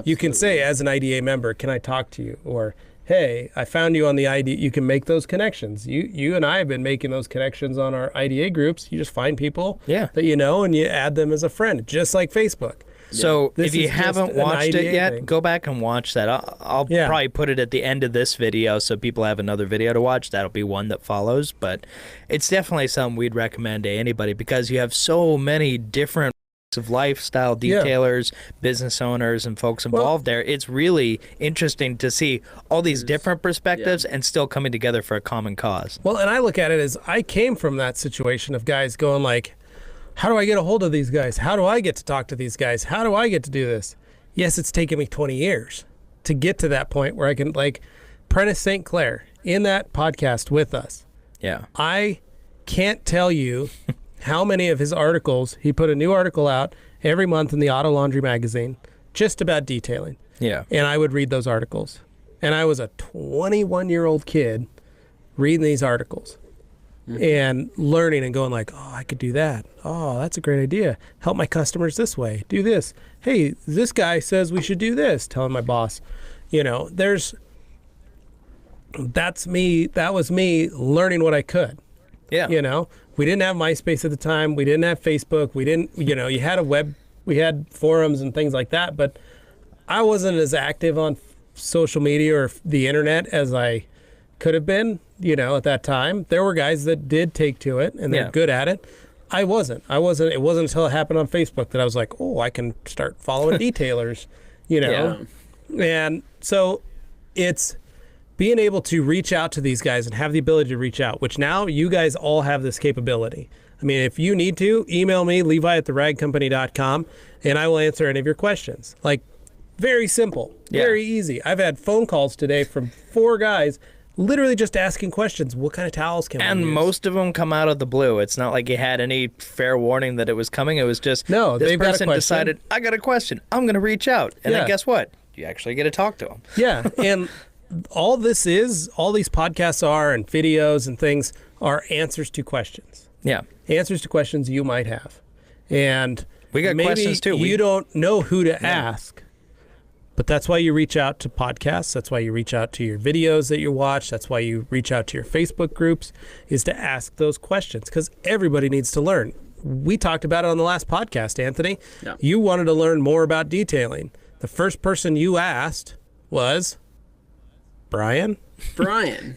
[SPEAKER 2] You can say as an IDA member, can I talk to you? Or, hey, I found you on the IDA. You can make those connections. You and I have been making those connections on our IDA groups. You just find people that you know and you add them as a friend, just like Facebook.
[SPEAKER 1] So if you haven't watched it yet, go back and watch that. I'll probably put it at the end of this video so people have another video to watch. That'll be one that follows. But it's definitely something we'd recommend to anybody because you have so many different of lifestyle detailers, business owners, and folks involved there. It's really interesting to see all these different perspectives and still coming together for a common cause.
[SPEAKER 2] Well, and I look at it as I came from that situation of guys going like, how do I get a hold of these guys? How do I get to talk to these guys? How do I get to do this? Yes, it's taken me 20 years to get to that point where I can, like Prentice St. Clair in that podcast with us.
[SPEAKER 1] Yeah.
[SPEAKER 2] I can't tell you how many of his articles, he put a new article out every month in the Auto Laundry magazine just about detailing.
[SPEAKER 1] Yeah.
[SPEAKER 2] And I would read those articles. And I was a 21-year-old kid reading these articles and learning and going like, oh, I could do that. Oh, that's a great idea. Help my customers this way. Do this. Hey, this guy says we should do this. Telling my boss. That's me. That was me learning what I could.
[SPEAKER 1] Yeah.
[SPEAKER 2] We didn't have MySpace at the time. We didn't have Facebook. We didn't, you had a web, we had forums and things like that, but I wasn't as active on social media or the internet as I could have been, at that time. There were guys that did take to it and they're good at it. I wasn't. It wasn't until it happened on Facebook that I was like, oh, I can start following detailers, And so it's being able to reach out to these guys and have the ability to reach out, which now you guys all have this capability. I mean, if you need to, email me, levi@theragcompany.com, and I will answer any of your questions. Like, very simple, very easy. I've had phone calls today from 4 guys literally just asking questions. What kind of towels can we use?
[SPEAKER 1] And most of them come out of the blue. It's not like you had any fair warning that it was coming. It was just, this person decided, I got a question. I'm going to reach out. And then guess what? You actually get to talk to them.
[SPEAKER 2] Yeah, and all these podcasts are and videos and things are answers to questions.
[SPEAKER 1] Yeah.
[SPEAKER 2] Answers to questions you might have. And
[SPEAKER 1] we got questions too.
[SPEAKER 2] You don't know who to ask, but that's why you reach out to podcasts. That's why you reach out to your videos that you watch. That's why you reach out to your Facebook groups, is to ask those questions because everybody needs to learn. We talked about it on the last podcast, Anthony. Yeah. You wanted to learn more about detailing. The first person you asked was Brian?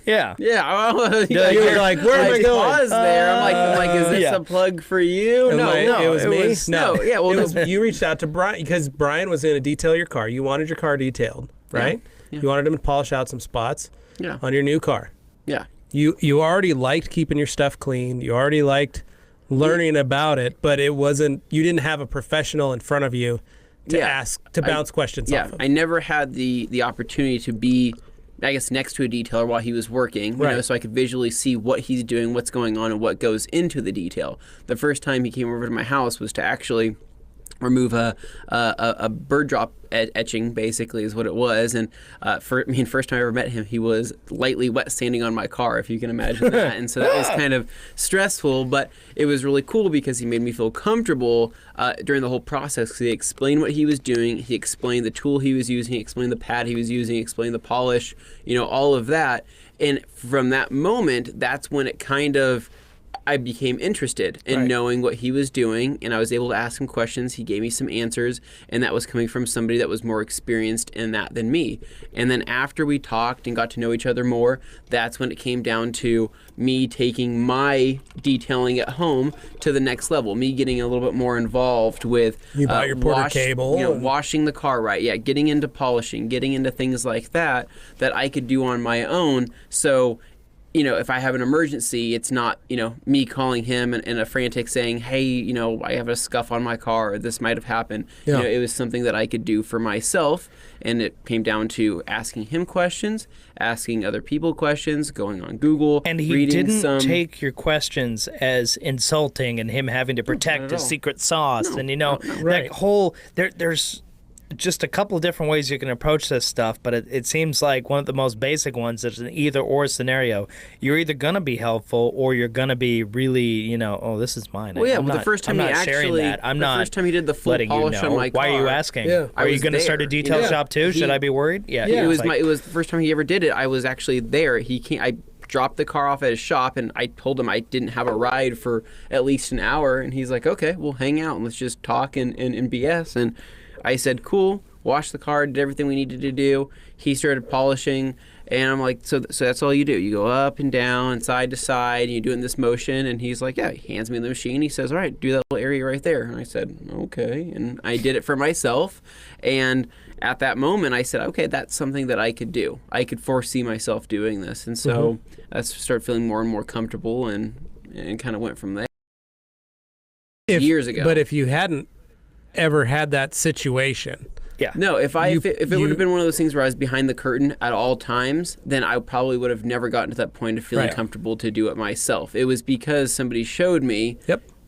[SPEAKER 1] Yeah.
[SPEAKER 3] Yeah.
[SPEAKER 2] You're like, where am I going?
[SPEAKER 3] Pause there. I'm like, is this a plug for you?
[SPEAKER 2] No, it was me.
[SPEAKER 3] No. Yeah. Well,
[SPEAKER 2] you reached out to Brian because Brian was going to detail your car. You wanted your car detailed, right? Yeah. You wanted him to polish out some spots on your new car.
[SPEAKER 3] Yeah.
[SPEAKER 2] You already liked keeping your stuff clean. You already liked learning about it, but it wasn't. You didn't have a professional in front of you to ask, to bounce questions off of.
[SPEAKER 3] I never had the opportunity to be I guess, next to a detailer while he was working, you know, so I could visually see what he's doing, what's going on, and what goes into the detail. The first time he came over to my house was to actually remove a bird drop etching, basically, is what it was. And first time I ever met him, he was lightly wet sanding on my car, if you can imagine that. And so that was kind of stressful, but it was really cool because he made me feel comfortable during the whole process, because he explained what he was doing, he explained the tool he was using, he explained the pad he was using, he explained the polish, you know, all of that. And from that moment, that's when it kind of, I became interested in knowing what he was doing, and I was able to ask him questions. He gave me some answers, and that was coming from somebody that was more experienced in that than me. And then after we talked and got to know each other more, that's when it came down to me taking my detailing at home to the next level, me getting a little bit more involved with
[SPEAKER 2] you bought your Porter cable,
[SPEAKER 3] you know, washing the car getting into polishing, getting into things like that I could do on my own. So, you know, if I have an emergency, it's not, you know, me calling him and a frantic saying, hey, you know, I have a scuff on my car, or this might have happened. You know, it was something that I could do for myself, and it came down to asking him questions, asking other people questions, going on Google,
[SPEAKER 1] and he didn't take your questions as insulting and him having to protect his secret sauce. And, you know, that whole, there's just a couple of different ways you can approach this stuff, but it seems like one of the most basic ones is an either-or scenario. You're either going to be helpful, or you're going to be really, you know, oh, this is mine.
[SPEAKER 3] Well, yeah, the first time he did the full polish on my car.
[SPEAKER 1] Why are you asking? Yeah. Are you going to start a detail shop too? Should I be worried? Yeah.
[SPEAKER 3] It was the first time he ever did it. I was actually there. I dropped the car off at his shop, and I told him I didn't have a ride for at least an hour, and he's like, okay, we'll hang out and let's just talk and BS. And I said, cool, washed the car, did everything we needed to do. He started polishing, and I'm like, so that's all you do? You go up and down and side to side, and you do it in this motion? And he's like, yeah. He hands me the machine. He says, all right, do that little area right there. And I said, okay. And I did it for myself. And at that moment, I said, okay, that's something that I could do. I could foresee myself doing this. And so I started feeling more and more comfortable, and kind of went from there. Years ago.
[SPEAKER 2] But if you hadn't ever had that situation,
[SPEAKER 3] no, if it would have been one of those things where I was behind the curtain at all times, then I probably would have never gotten to that point of feeling comfortable to do it myself. It was because somebody showed me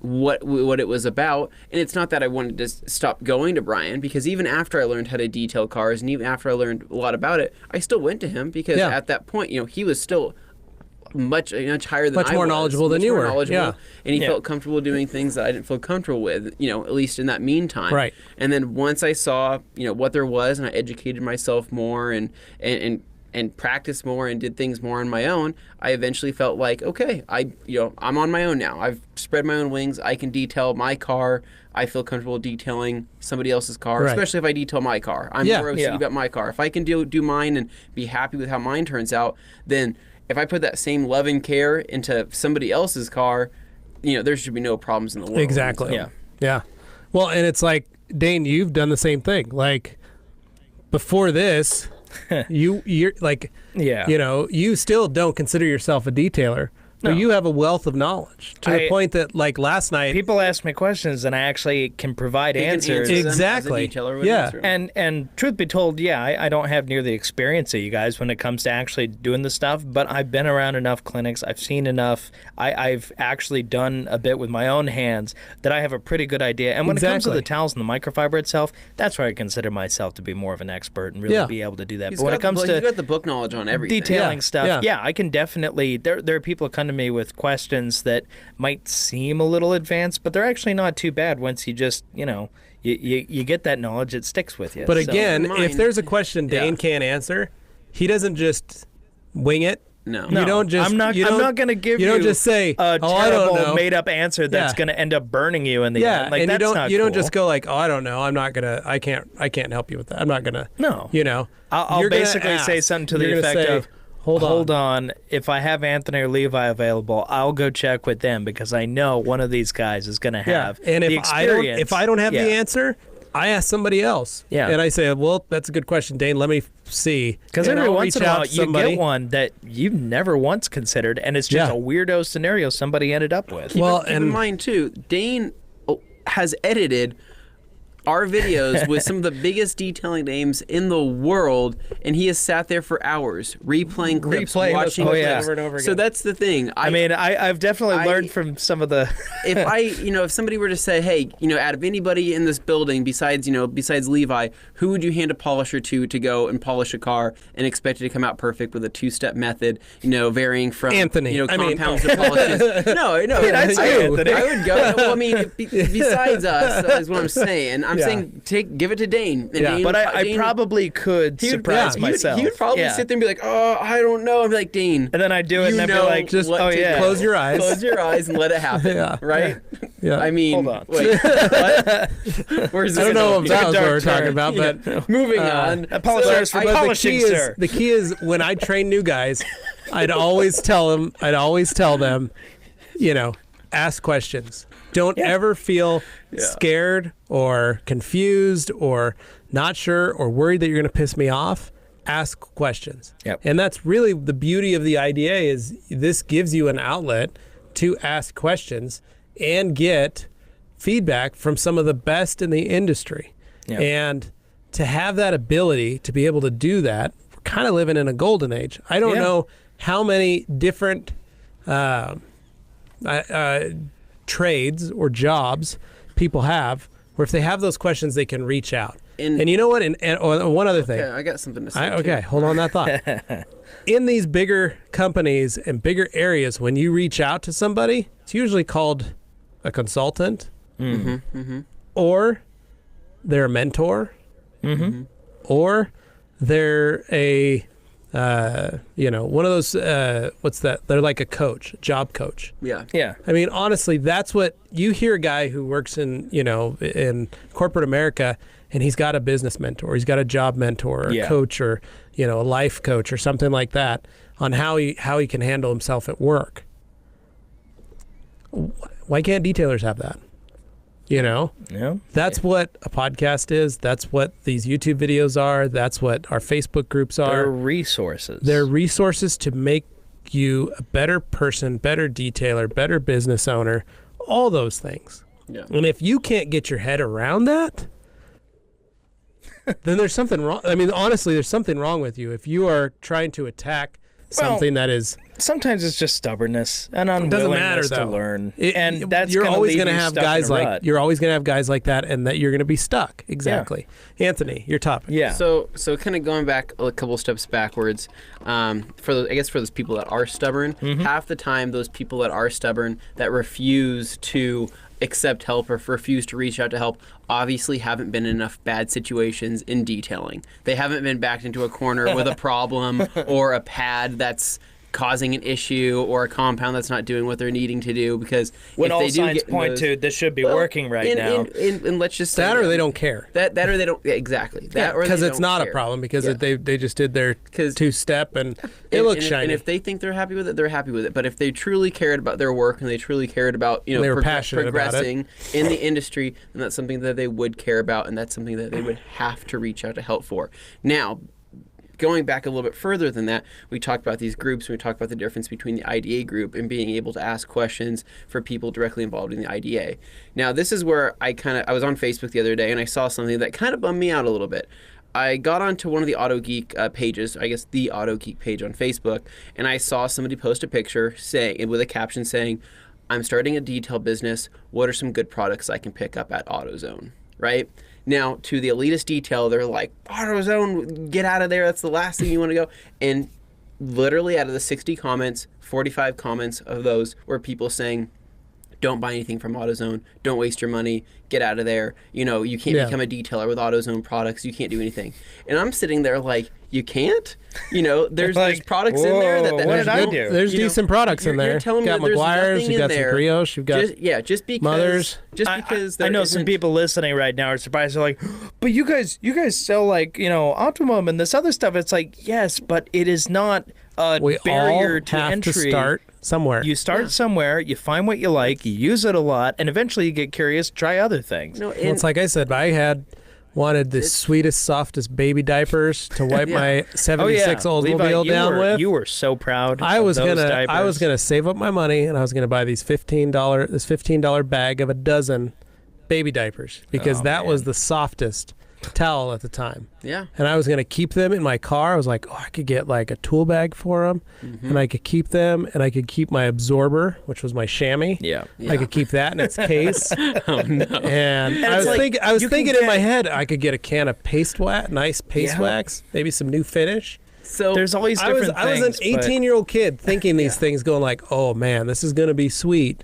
[SPEAKER 3] what it was about. And it's not that I wanted to stop going to Brian, because even after I learned how to detail cars, and even after I learned a lot about it, I still went to him, because at that point, you know, he was still much higher than
[SPEAKER 2] much more knowledgeable than you were.
[SPEAKER 3] And he felt comfortable doing things that I didn't feel comfortable with, you know, at least in that meantime.
[SPEAKER 2] Right.
[SPEAKER 3] And then once I saw, you know, what there was, and I educated myself more and practiced more and did things more on my own, I eventually felt like, okay, I'm on my own now. I've spread my own wings. I can detail my car. I feel comfortable detailing somebody else's car, especially if I detail my car. I'm more OCD about my car. If I can do mine and be happy with how mine turns out, then if I put that same love and care into somebody else's car, you know, there should be no problems in the world.
[SPEAKER 2] Exactly. Yeah. Well, and it's like, Dane, you've done the same thing. Like, before this, you're like, you know, you still don't consider yourself a detailer. But you have a wealth of knowledge to the point that, like, last night,
[SPEAKER 1] people ask me questions and I actually can provide answers.
[SPEAKER 2] Exactly.
[SPEAKER 1] And truth be told, I don't have near the experience of you guys when it comes to actually doing the stuff, but I've been around enough clinics, I've seen enough, I've actually done a bit with my own hands that I have a pretty good idea. And when it comes to the towels and the microfiber itself, that's where I consider myself to be more of an expert and really be able to do that. But when it comes to
[SPEAKER 3] you got the book knowledge on everything.
[SPEAKER 1] Detailing stuff, I can definitely. There are people who come to me with questions that might seem a little advanced, but they're actually not too bad once you just, you know, you get that knowledge, it sticks with you.
[SPEAKER 2] But again, if there's a question Dane can't answer, he doesn't just wing it.
[SPEAKER 1] No,
[SPEAKER 2] you don't just.
[SPEAKER 1] I'm not going to give you.
[SPEAKER 2] You don't just say
[SPEAKER 1] a terrible made-up answer that's going to end up burning you in the end. Like,
[SPEAKER 2] and
[SPEAKER 1] that's not
[SPEAKER 2] you
[SPEAKER 1] cool.
[SPEAKER 2] don't just go like, I don't know. I'm not gonna. I can't help you with that. I'm not gonna.
[SPEAKER 1] No.
[SPEAKER 2] You know.
[SPEAKER 1] I'll basically say something to the effect of, Hold on. If I have Anthony or Levi available, I'll go check with them, because I know one of these guys is going to have
[SPEAKER 2] and
[SPEAKER 1] the experience.
[SPEAKER 2] If I don't have the answer, I ask somebody else.
[SPEAKER 1] Yeah.
[SPEAKER 2] And I say, well, that's a good question, Dane. Let me see.
[SPEAKER 1] Because every once in a while, you get one that you've never once considered, and it's just a weirdo scenario somebody ended up with.
[SPEAKER 3] Keep in mind, too, Dane has edited our videos with some of the biggest detailing names in the world, and he has sat there for hours replaying clips, watching clips
[SPEAKER 2] over and over again.
[SPEAKER 3] So that's the thing.
[SPEAKER 1] I've definitely learned from some of the.
[SPEAKER 3] if somebody were to say, hey, out of anybody in this building besides Levi, who would you hand a polisher to go and polish a car and expect it to come out perfect with a two-step method, varying from
[SPEAKER 2] Anthony,
[SPEAKER 3] compounds to polishes. No,
[SPEAKER 1] I'd say Anthony.
[SPEAKER 3] I would go. Well, I mean, besides us, is what I'm saying. I'm saying give it to Dane. And Dane
[SPEAKER 1] but I probably could surprise myself.
[SPEAKER 3] He would probably sit there and be like, oh, I don't know. I'd be like, Dane.
[SPEAKER 1] And then I'd do it and I'd be like,
[SPEAKER 2] close your eyes.
[SPEAKER 3] Close your eyes and let it happen. Right?
[SPEAKER 2] Yeah.
[SPEAKER 3] I mean,
[SPEAKER 1] hold on.
[SPEAKER 3] Wait, what? Where's this?
[SPEAKER 2] I don't know what we're talking about, but
[SPEAKER 3] moving on.
[SPEAKER 1] Apologize for polishing, sir.
[SPEAKER 2] The key is when I train new guys, I'd always tell them, ask questions. Don't ever feel scared or confused or not sure or worried that you're going to piss me off. Ask questions.
[SPEAKER 1] Yep.
[SPEAKER 2] And that's really the beauty of the IDA is this gives you an outlet to ask questions and get feedback from some of the best in the industry.
[SPEAKER 1] Yep.
[SPEAKER 2] And to have that ability to be able to do that, we're kind of living in a golden age. I don't know how many different trades or jobs people have where if they have those questions, they can reach out. And you know what? And one other thing.
[SPEAKER 3] Okay, I got something to say.
[SPEAKER 2] Okay, hold on that thought. In these bigger companies and bigger areas, when you reach out to somebody, it's usually called a consultant, or they're a mentor, or they're a one of those what's that? They're like a coach, job coach.
[SPEAKER 1] Yeah.
[SPEAKER 2] I mean, honestly, that's what you hear. A guy who works in in corporate America, and he's got a business mentor, he's got a job mentor, or a coach, or a life coach, or something like that, on how he can handle himself at work. Why can't detailers have that? That's what a podcast is. That's what these YouTube videos are. That's what our Facebook groups are.
[SPEAKER 1] They're resources.
[SPEAKER 2] They're resources to make you a better person, better detailer, better business owner, all those things.
[SPEAKER 3] Yeah.
[SPEAKER 2] And if you can't get your head around that, then there's something wrong. I mean, honestly, there's something wrong with you if you are trying to attack something that is.
[SPEAKER 1] Sometimes it's just stubbornness and unwillingness to learn, and that's
[SPEAKER 2] you're always
[SPEAKER 1] going to
[SPEAKER 2] have guys like that, and that you're going to be stuck. Exactly. Yeah. Anthony, your topic.
[SPEAKER 1] Yeah.
[SPEAKER 3] So kind of going back a couple steps backwards, for those people that are stubborn, half the time those people that are stubborn that refuse to accept help or refuse to reach out to help obviously haven't been in enough bad situations in detailing. They haven't been backed into a corner with a problem or a pad that's causing an issue or a compound that's not doing what they're needing to do, because
[SPEAKER 1] when
[SPEAKER 3] if
[SPEAKER 1] all
[SPEAKER 3] they do
[SPEAKER 1] signs
[SPEAKER 3] get
[SPEAKER 1] point to this should be working right now.
[SPEAKER 3] And let's just say
[SPEAKER 2] that, or they don't care.
[SPEAKER 3] That or they don't exactly. That or
[SPEAKER 2] because
[SPEAKER 3] they
[SPEAKER 2] it's
[SPEAKER 3] don't
[SPEAKER 2] not
[SPEAKER 3] care.
[SPEAKER 2] a problem because they just did their two-step and it looks shiny.
[SPEAKER 3] And if they think they're happy with it, they're happy with it. But if they truly cared about their work and they truly cared about
[SPEAKER 2] they were passionate
[SPEAKER 3] progressing
[SPEAKER 2] about it
[SPEAKER 3] in the industry, then that's something that they would care about, and that's something that they would have to reach out to help for. Now, going back a little bit further than that, we talked about these groups, and we talked about the difference between the IDA group and being able to ask questions for people directly involved in the IDA. Now, this is where I was on Facebook the other day, and I saw something that kind of bummed me out a little bit. I got onto one of the Auto Geek pages, I guess the Auto Geek page on Facebook, and I saw somebody post a picture with a caption saying, "I'm starting a detail business. What are some good products I can pick up at AutoZone?" Right? Now, to the elitist detail, they're like, AutoZone, get out of there. That's the last thing you want to go. And literally out of the 60 comments, 45 comments of those were people saying, don't buy anything from AutoZone. Don't waste your money. Get out of there. You can't become a detailer with AutoZone products. You can't do anything. And I'm sitting there like, you can't? There's products in there that
[SPEAKER 1] what did I do?
[SPEAKER 2] There's decent products in there.
[SPEAKER 3] You're telling
[SPEAKER 2] you've got
[SPEAKER 3] me
[SPEAKER 2] McGuire's, you've got some Brioche, you've got
[SPEAKER 3] just because
[SPEAKER 2] Mothers.
[SPEAKER 3] Just because
[SPEAKER 1] I know some people listening right now are surprised. They're like, but you guys sell like, Optimum and this other stuff. It's like, yes, but it is not a barrier to entry.
[SPEAKER 2] To start somewhere.
[SPEAKER 1] You start somewhere, you find what you like, you use it a lot, and eventually you get curious, try other things.
[SPEAKER 2] Well, it's like I said, I wanted the sweetest, softest baby diapers to wipe my 76 Oldsmobile down with.
[SPEAKER 1] You were so proud.
[SPEAKER 2] I was gonna save up my money, and I was gonna buy this $15 bag of a dozen baby diapers because that was the softest towel at the time.
[SPEAKER 3] Yeah.
[SPEAKER 2] And I was going to keep them in my car. I was like, I could get like a tool bag for them, and I could keep them, and I could keep my absorber, which was my chamois.
[SPEAKER 1] Yeah.
[SPEAKER 2] I could keep that in its case.
[SPEAKER 3] Oh no.
[SPEAKER 2] And I was thinking in my head, I could get a can of paste wax, nice paste wax, maybe some new finish.
[SPEAKER 3] So
[SPEAKER 1] there's always
[SPEAKER 2] I
[SPEAKER 1] different
[SPEAKER 2] was an
[SPEAKER 1] things.
[SPEAKER 2] 18-year-old kid thinking these things, going like, oh man, this is going to be sweet.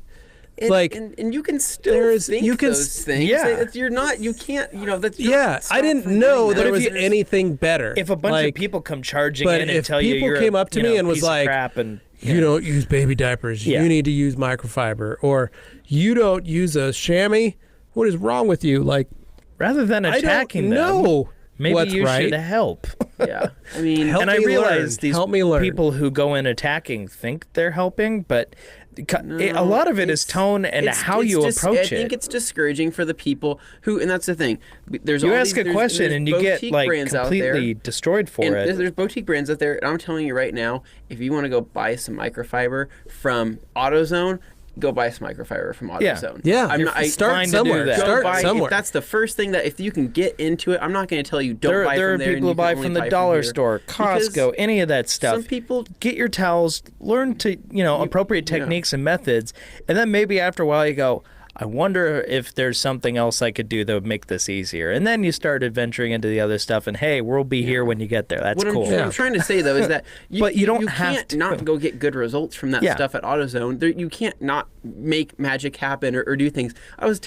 [SPEAKER 3] And you can still think those things.
[SPEAKER 1] Yeah.
[SPEAKER 3] You're not. You can't. That's.
[SPEAKER 2] I didn't know there was anything better.
[SPEAKER 1] If a bunch of people come charging in and
[SPEAKER 2] if
[SPEAKER 1] tell you
[SPEAKER 2] people
[SPEAKER 1] you're
[SPEAKER 2] came up to me and was
[SPEAKER 1] piece of
[SPEAKER 2] like,
[SPEAKER 1] crap and
[SPEAKER 2] you don't use baby diapers, you need to use microfiber, or you don't use a chamois, what is wrong with you? Like,
[SPEAKER 1] rather than attacking them,
[SPEAKER 2] know
[SPEAKER 1] maybe
[SPEAKER 2] what's
[SPEAKER 1] you
[SPEAKER 2] right.
[SPEAKER 1] should help.
[SPEAKER 3] Yeah. I mean,
[SPEAKER 2] Help
[SPEAKER 1] and I
[SPEAKER 2] me
[SPEAKER 1] realize
[SPEAKER 2] learn.
[SPEAKER 1] these
[SPEAKER 2] Help me learn.
[SPEAKER 1] people who go in attacking think they're helping, but a lot of it is tone and how you approach it.
[SPEAKER 3] I think it's discouraging for the people who, and that's the thing. There's
[SPEAKER 1] you
[SPEAKER 3] all
[SPEAKER 1] ask
[SPEAKER 3] these,
[SPEAKER 1] a question and you get like completely destroyed for
[SPEAKER 3] and
[SPEAKER 1] it.
[SPEAKER 3] There's boutique brands out there, and I'm telling you right now, if you want to go buy some microfiber from AutoZone, go buy some microfiber from AutoZone.
[SPEAKER 2] Yeah, start somewhere. Start somewhere.
[SPEAKER 3] If that's the first thing that if you can get into it, I'm not going to tell you don't buy
[SPEAKER 1] there
[SPEAKER 3] from there.
[SPEAKER 1] There are people who buy from the dollar store, Costco, any of that stuff.
[SPEAKER 3] Some people
[SPEAKER 1] get your towels, learn to appropriate techniques and methods, and then maybe after a while you go, I wonder if there's something else I could do that would make this easier. And then you start adventuring into the other stuff, and hey, we'll be here when you get there. That's cool.
[SPEAKER 3] What I'm trying to say, though, is that you
[SPEAKER 1] have
[SPEAKER 3] can't not go get good results from that stuff at AutoZone. You can't not make magic happen or do things.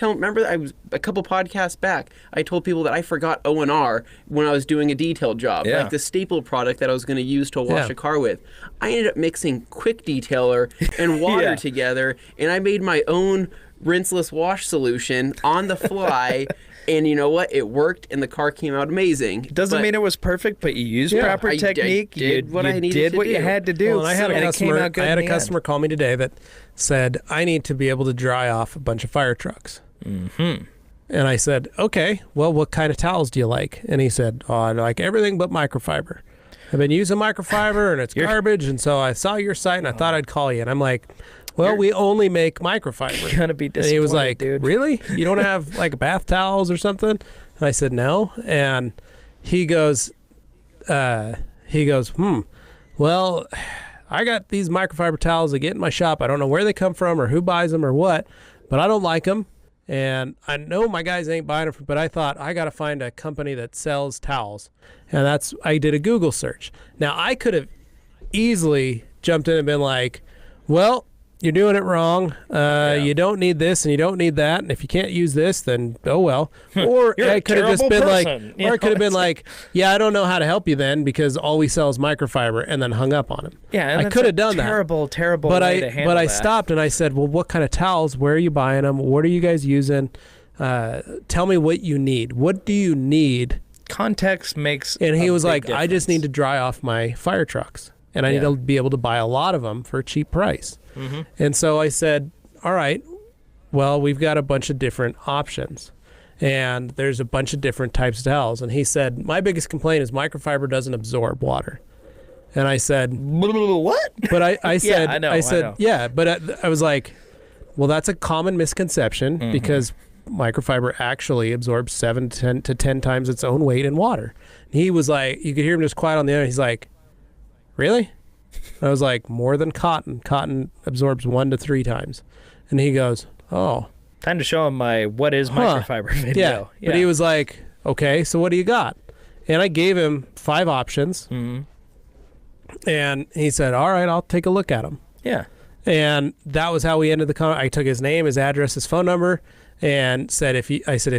[SPEAKER 3] Remember, I was a couple podcasts back, I told people that I forgot O&R when I was doing a detail job, like the staple product that I was going to use to wash a car with. I ended up mixing Quick Detailer and water together, and I made my own rinseless wash solution on the fly. And you know what? It worked, and the car came out amazing.
[SPEAKER 1] Doesn't mean it was perfect, but you used proper technique.
[SPEAKER 3] I did what I needed
[SPEAKER 1] did
[SPEAKER 3] to
[SPEAKER 1] what
[SPEAKER 3] do.
[SPEAKER 1] you had to do.
[SPEAKER 2] Well, I had a customer call me today that said, I need to be able to dry off a bunch of fire trucks.
[SPEAKER 1] Mm-hmm.
[SPEAKER 2] And I said, okay, well, what kind of towels do you like? And he said, I like everything but microfiber. I've been using microfiber, and it's garbage, and so I saw your site, and I thought I'd call you. And I'm like, well, we only make microfiber.
[SPEAKER 1] You're gonna be disappointed.
[SPEAKER 2] And he was like,
[SPEAKER 1] dude.
[SPEAKER 2] Really? You don't have like bath towels or something? And I said, no. And he goes, well, I got these microfiber towels that get in my shop. I don't know where they come from or who buys them or what, but I don't like them. And I know my guys ain't buying them, but I thought I got to find a company that sells towels. And I did a Google search. Now, I could have easily jumped in and been like, well, you're doing it wrong. You don't need this and you don't need that. And if you can't use this, then oh well. Or I could have just been like, yeah, I don't know how to help you then because all we sell is microfiber, and then hung up on him.
[SPEAKER 1] Yeah, and
[SPEAKER 2] I could have done
[SPEAKER 1] terrible way to handle
[SPEAKER 2] But I
[SPEAKER 1] that.
[SPEAKER 2] stopped and I said, well, what kind of towels? Where are you buying them? What are you guys using? Tell me what you need. What do you need?
[SPEAKER 1] Context makes.
[SPEAKER 2] And he was like,
[SPEAKER 1] difference.
[SPEAKER 2] I just need to dry off my fire trucks, and I need to be able to buy a lot of them for a cheap price.
[SPEAKER 1] Mm-hmm.
[SPEAKER 2] And so I said, all right, well, we've got a bunch of different options, and there's a bunch of different types of towels. And he said, my biggest complaint is microfiber doesn't absorb water. And I said,
[SPEAKER 1] what?
[SPEAKER 2] But I said,
[SPEAKER 1] I know.
[SPEAKER 2] yeah, but I was like, well, that's a common misconception because microfiber actually absorbs 7 to 10 times its own weight in water. And he was like, you could hear him just quiet on the other. He's like, really? I was like, more than cotton. Cotton absorbs 1 to 3 times. And he goes, oh.
[SPEAKER 1] Time to show him my what is microfiber video.
[SPEAKER 2] Yeah. But he was like, okay, so what do you got? And I gave him 5 options.
[SPEAKER 1] Mm-hmm.
[SPEAKER 2] And he said, all right, I'll take a look at them.
[SPEAKER 1] Yeah.
[SPEAKER 2] And that was how we ended the conversation. I took his name, his address, his phone number, and said, if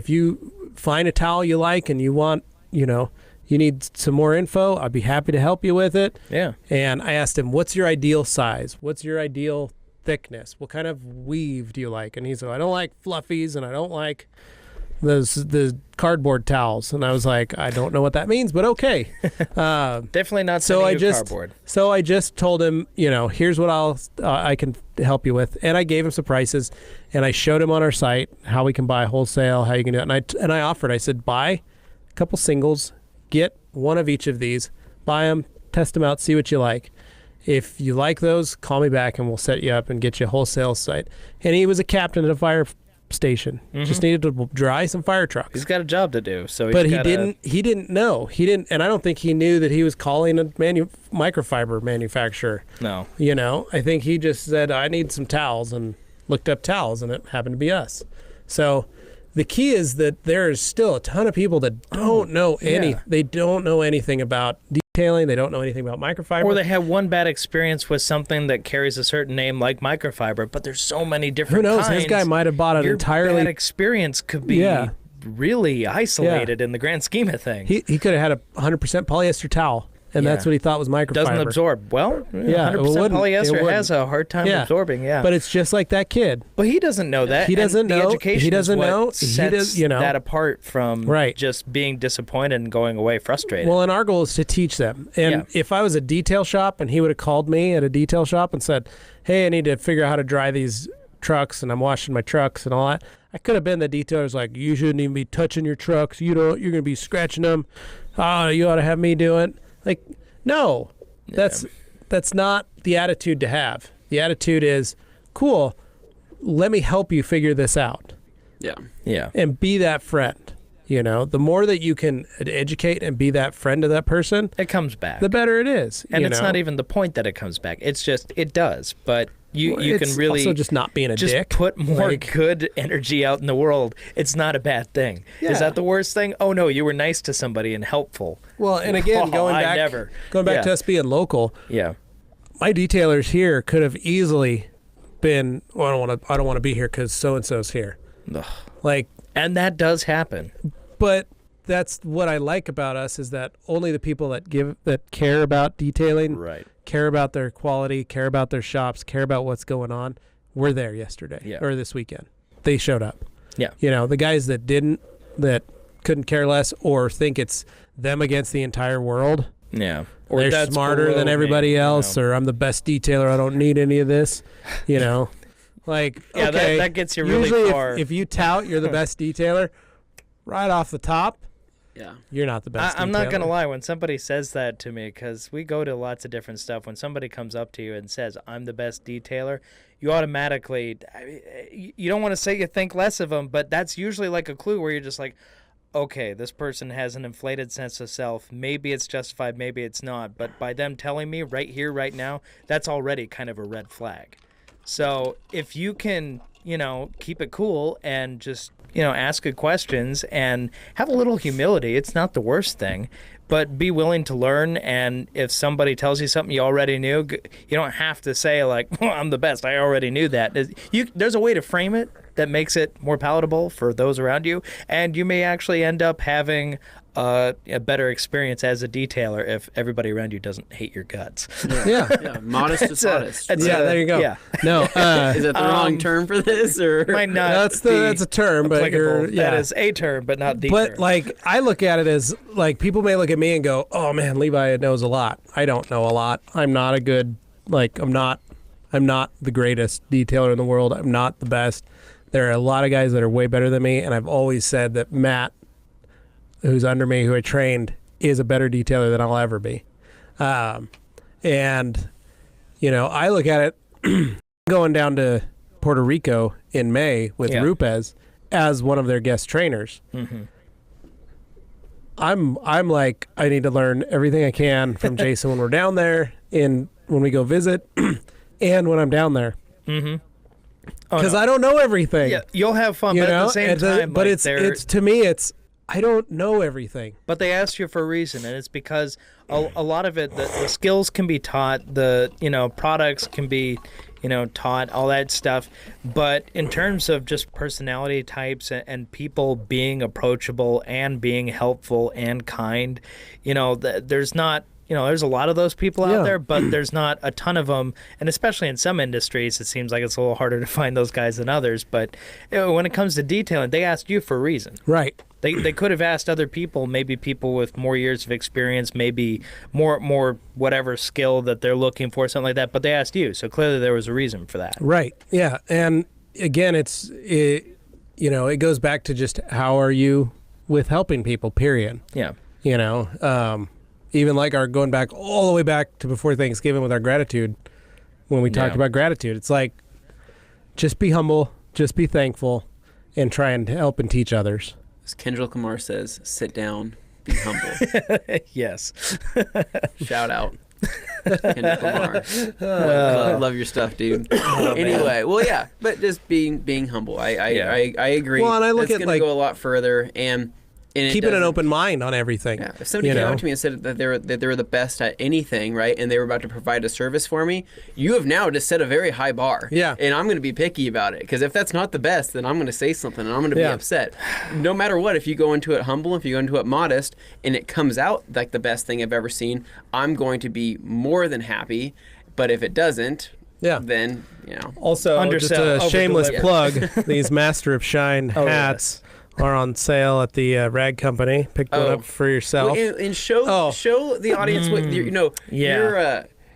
[SPEAKER 2] you find a towel you like and you want, you need some more info, I'd be happy to help you with it.
[SPEAKER 1] Yeah.
[SPEAKER 2] And I asked him, what's your ideal size? What's your ideal thickness? What kind of weave do you like? And he said, I don't like fluffies, and I don't like the cardboard towels. And I was like, I don't know what that means, but okay.
[SPEAKER 1] Definitely not cardboard.
[SPEAKER 2] So I just told him, here's what I can help you with. And I gave him some prices, and I showed him on our site how we can buy wholesale, how you can do it. And I offered, I said, buy a couple singles, get one of each of these, buy them, test them out, see what you like. If you like those, call me back and we'll set you up and get you a wholesale site. And he was a captain at a station. Just needed to dry some fire trucks.
[SPEAKER 1] He's got a job to do. So,
[SPEAKER 2] but he didn't know. And I don't think he knew that he was calling a microfiber manufacturer.
[SPEAKER 1] No.
[SPEAKER 2] You know, I think he just said, I need some towels, and looked up towels, and it happened to be us. So the key is that there is still a ton of people that don't know they don't know anything about detailing. They don't know anything about microfiber.
[SPEAKER 1] Or they have one bad experience with something that carries a certain name like microfiber, but there's so many different
[SPEAKER 2] kinds.
[SPEAKER 1] Who knows?
[SPEAKER 2] This guy might have bought an entirely
[SPEAKER 1] bad experience could be really isolated in the grand scheme of things.
[SPEAKER 2] He could have had a 100% polyester towel, and that's what he thought was microfiber.
[SPEAKER 1] Doesn't absorb. Well, 100% polyester has a hard time absorbing,
[SPEAKER 2] But it's just like that kid.
[SPEAKER 1] But he doesn't know that.
[SPEAKER 2] He doesn't know.
[SPEAKER 1] The education
[SPEAKER 2] he doesn't
[SPEAKER 1] is what
[SPEAKER 2] know.
[SPEAKER 1] Sets that apart from
[SPEAKER 2] right.
[SPEAKER 1] just being disappointed and going away frustrated.
[SPEAKER 2] Well, and our goal is to teach them. And if I was a detail shop and he would have called me at a detail shop and said, hey, I need to figure out how to dry these trucks, and I'm washing my trucks and all that, I could have been the detailer's like, you shouldn't even be touching your trucks. You're going to be scratching them. Oh, you ought to have me do it. Like, no, that's not the attitude to have. The attitude is, cool, let me help you figure this out.
[SPEAKER 3] Yeah.
[SPEAKER 1] Yeah.
[SPEAKER 2] And be that friend. You know, the more that you can educate and be that friend to that person,
[SPEAKER 1] it comes back.
[SPEAKER 2] The better it is.
[SPEAKER 1] And it's not even the point that it comes back. It's just, it does. But you can really
[SPEAKER 2] also just not being a dick.
[SPEAKER 1] Put more good energy out in the world. It's not a bad thing.
[SPEAKER 2] Yeah.
[SPEAKER 1] Is that the worst thing? Oh no, you were nice to somebody and helpful.
[SPEAKER 2] Well, and again, going back to us being local.
[SPEAKER 1] Yeah.
[SPEAKER 2] My detailers here could have easily been, well, I don't want to be here because so and so's here.
[SPEAKER 1] Ugh.
[SPEAKER 2] Like,
[SPEAKER 1] and that does happen.
[SPEAKER 2] But that's what I like about us is that only the people that care about detailing, care about their quality, care about their shops, care about what's going on, were there yesterday or this weekend. They showed up.
[SPEAKER 1] Yeah.
[SPEAKER 2] You know, the guys that couldn't care less or think it's them against the entire world.
[SPEAKER 1] Yeah.
[SPEAKER 2] Or they're smarter than everybody else, or I'm the best detailer, I don't need any of this. You know, like, okay,
[SPEAKER 1] that gets you really
[SPEAKER 2] usually
[SPEAKER 1] far.
[SPEAKER 2] If you tout you're the best detailer, right off the top, you're not the best.
[SPEAKER 1] I'm not going to lie. When somebody says that to me, because we go to lots of different stuff, when somebody comes up to you and says, I'm the best detailer, you automatically, you don't want to say you think less of them, but that's usually like a clue where you're just like, okay, this person has an inflated sense of self. Maybe it's justified, maybe it's not. But by them telling me right here, right now, that's already kind of a red flag. So if you can, keep it cool and just, ask good questions and have a little humility. It's not the worst thing, but be willing to learn. And if somebody tells you something you already knew, you don't have to say like, well, I'm the best. I already knew that. There's a way to frame it that makes it more palatable for those around you. And you may actually end up having a better experience as a detailer if everybody around you doesn't hate your guts.
[SPEAKER 3] Yeah. Modest is honest.
[SPEAKER 2] There you go.
[SPEAKER 1] Yeah.
[SPEAKER 2] No,
[SPEAKER 3] is that the wrong term for this, or
[SPEAKER 1] might not?
[SPEAKER 2] That's a term, but
[SPEAKER 1] that is a term, but not the term.
[SPEAKER 2] But like, I look at it as like people may look at me and go, "Oh man, Levi knows a lot." I don't know a lot. I'm not a good I'm not the greatest detailer in the world. I'm not the best. There are a lot of guys that are way better than me, and I've always said that Matt, who's under me, who I trained, is a better detailer than I'll ever be. And, I look at it going down to Puerto Rico in May with Rupes as one of their guest trainers. Mm-hmm. I'm like, I need to learn everything I can from Jason when we're down there and when we go visit and when I'm down there. Mm-hmm. Because I don't know everything.
[SPEAKER 1] Yeah, you'll have fun, but at the same time,
[SPEAKER 2] but it's to me, I don't know everything.
[SPEAKER 1] But they ask you for a reason, and it's because a lot of it, the skills can be taught, the products can be taught, all that stuff. But in terms of just personality types and people being approachable and being helpful and kind, there's not. There's a lot of those people out there, but there's not a ton of them. And especially in some industries, it seems like it's a little harder to find those guys than others. But when it comes to detailing, they asked you for a reason.
[SPEAKER 2] Right.
[SPEAKER 1] They could have asked other people, maybe people with more years of experience, maybe more whatever skill that they're looking for, something like that. But they asked you. So clearly there was a reason for that.
[SPEAKER 2] Right. Yeah. And again, it goes back to just how are you with helping people, period.
[SPEAKER 1] Yeah.
[SPEAKER 2] Even like going back all the way back to before Thanksgiving with our gratitude, when we talked about gratitude, it's like, just be humble, just be thankful, and try and help and teach others.
[SPEAKER 3] As Kendrick Lamar says, sit down, be humble.
[SPEAKER 1] Yes.
[SPEAKER 3] Shout out. Kendrick Lamar. Love your stuff, dude. Anyway, well, yeah, but just being humble. I agree.
[SPEAKER 2] Well, and I look
[SPEAKER 3] it's
[SPEAKER 2] at,
[SPEAKER 3] going to go a lot further, and
[SPEAKER 2] keeping an open mind on everything.
[SPEAKER 3] Yeah. If somebody came up to me and said that they were the best at anything, right, and they were about to provide a service for me, you have now just set a very high bar.
[SPEAKER 2] Yeah.
[SPEAKER 3] And I'm going to be picky about it, because if that's not the best, then I'm going to say something and I'm going to be upset. No matter what, if you go into it humble, if you go into it modest, and it comes out like the best thing I've ever seen, I'm going to be more than happy. But if it doesn't, then
[SPEAKER 2] Also, just a shameless plug: these Master of Shine hats. Are on sale at the rag company. Pick one up for yourself.
[SPEAKER 3] Well, and show the audience what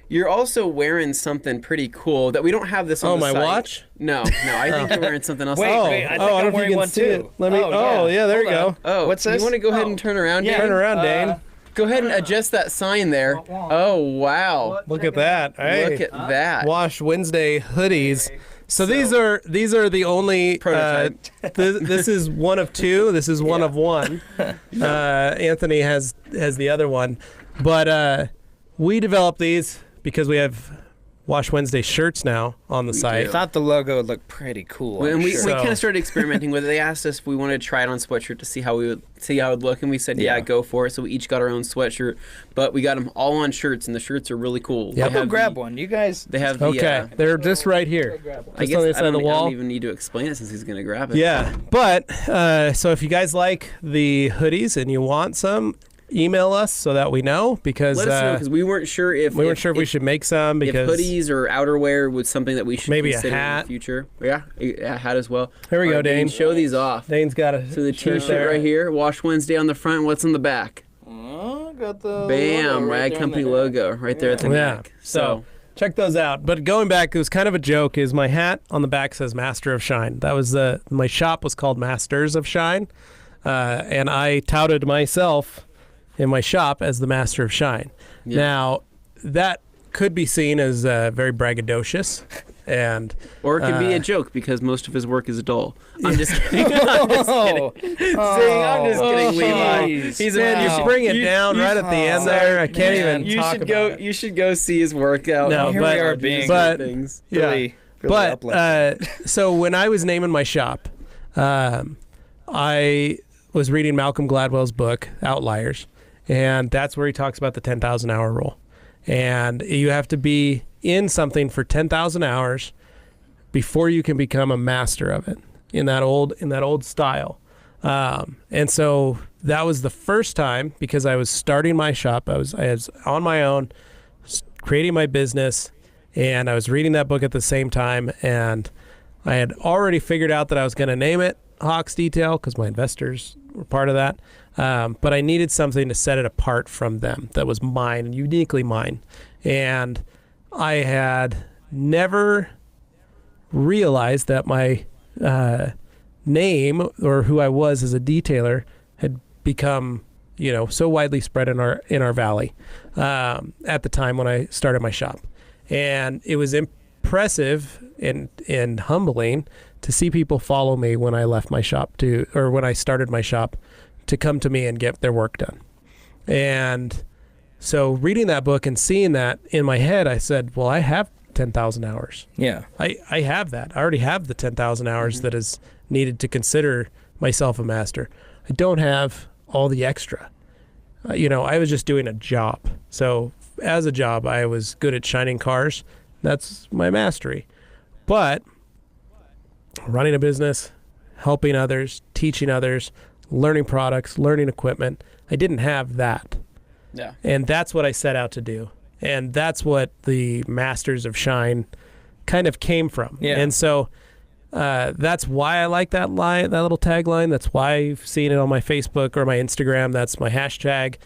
[SPEAKER 3] you're also wearing something pretty cool that we don't have this on the site.
[SPEAKER 2] Oh, my watch?
[SPEAKER 3] No, I think you're wearing something else.
[SPEAKER 1] Wait, I think I'm wearing one too.
[SPEAKER 2] Let me. there you go.
[SPEAKER 3] Oh,
[SPEAKER 1] what's this?
[SPEAKER 3] You want to go ahead and turn around, Dane?
[SPEAKER 2] Turn around, Dane.
[SPEAKER 3] Go ahead and adjust that sign there. Oh, wow.
[SPEAKER 2] Look at that. Hey.
[SPEAKER 3] Look at that.
[SPEAKER 2] Wash Wednesday hoodies. So these are the only
[SPEAKER 3] prototype.
[SPEAKER 2] This is one of two. This is one of one. Anthony has the other one, but we developed these because we have Wash Wednesday shirts now on the site.
[SPEAKER 1] I thought the logo would look pretty cool.
[SPEAKER 3] And we kind of started experimenting with it. They asked us if we wanted to try it on sweatshirt to see how it would look, and we said, yeah, go for it. So we each got our own sweatshirt, but we got them all on shirts, and the shirts are really cool.
[SPEAKER 1] I'll go grab one. You guys.
[SPEAKER 3] They have
[SPEAKER 2] they're just right here.
[SPEAKER 3] I guess
[SPEAKER 2] on the side of the wall.
[SPEAKER 3] I don't even need to explain it since he's going to grab it.
[SPEAKER 2] Yeah, but so if you guys like the hoodies and you want some, email us so that we know, because
[SPEAKER 3] let us know, because we weren't sure if
[SPEAKER 2] we should make some, because
[SPEAKER 3] if hoodies or outerwear was something that we should
[SPEAKER 2] maybe
[SPEAKER 3] consider
[SPEAKER 2] a hat
[SPEAKER 3] in the future. Yeah, a hat as well.
[SPEAKER 2] Here we go, Dane.
[SPEAKER 3] Show these off.
[SPEAKER 2] Dane's got a
[SPEAKER 3] so the t-shirt right here, Wash Wednesday on the front. What's on the back?
[SPEAKER 1] Got the
[SPEAKER 3] bam, Rag Company logo right there at the neck.
[SPEAKER 2] So check those out. But going back, it was kind of a joke. Is my hat on the back says Master of Shine. That was my shop was called Masters of Shine, and I touted myself in my shop as the Master of Shine. Yeah. Now, that could be seen as very braggadocious,
[SPEAKER 3] or it could be a joke because most of his work is dull. I'm just kidding. I'm just kidding, Levi.
[SPEAKER 2] You bring it down right at the end there. I can't even talk about it.
[SPEAKER 3] You should go see his workout.
[SPEAKER 2] No,
[SPEAKER 1] here we are being
[SPEAKER 3] things.
[SPEAKER 1] Really
[SPEAKER 2] so when I was naming my shop, I was reading Malcolm Gladwell's book, Outliers. And that's where he talks about the 10,000 hour rule. And you have to be in something for 10,000 hours before you can become a master of it in that old style. And so that was the first time, because I was starting my shop. I was on my own, creating my business, and I was reading that book at the same time. And I had already figured out that I was going to name it Hawks Detail because my investors were part of that. But I needed something to set it apart from them that was mine, and uniquely mine. And I had never realized that my name, or who I was as a detailer, had become so widely spread in our valley at the time when I started my shop. And it was impressive and humbling to see people follow me when I left my shop when I started my shop, to come to me and get their work done. And so reading that book and seeing that in my head, I said, well, I have 10,000 hours.
[SPEAKER 1] Yeah.
[SPEAKER 2] I have that. I already have the 10,000 hours that is needed to consider myself a master. I don't have all the extra. I was just doing a job. So as a job, I was good at shining cars. That's my mastery. But running a business, helping others, teaching others, learning products, learning equipment, I didn't have that.
[SPEAKER 3] Yeah.
[SPEAKER 2] And that's what I set out to do. And that's what the Masters of Shine kind of came from.
[SPEAKER 1] Yeah.
[SPEAKER 2] And so that's why I like that line, that little tagline. That's why you've seen it on my Facebook or my Instagram. That's my hashtag.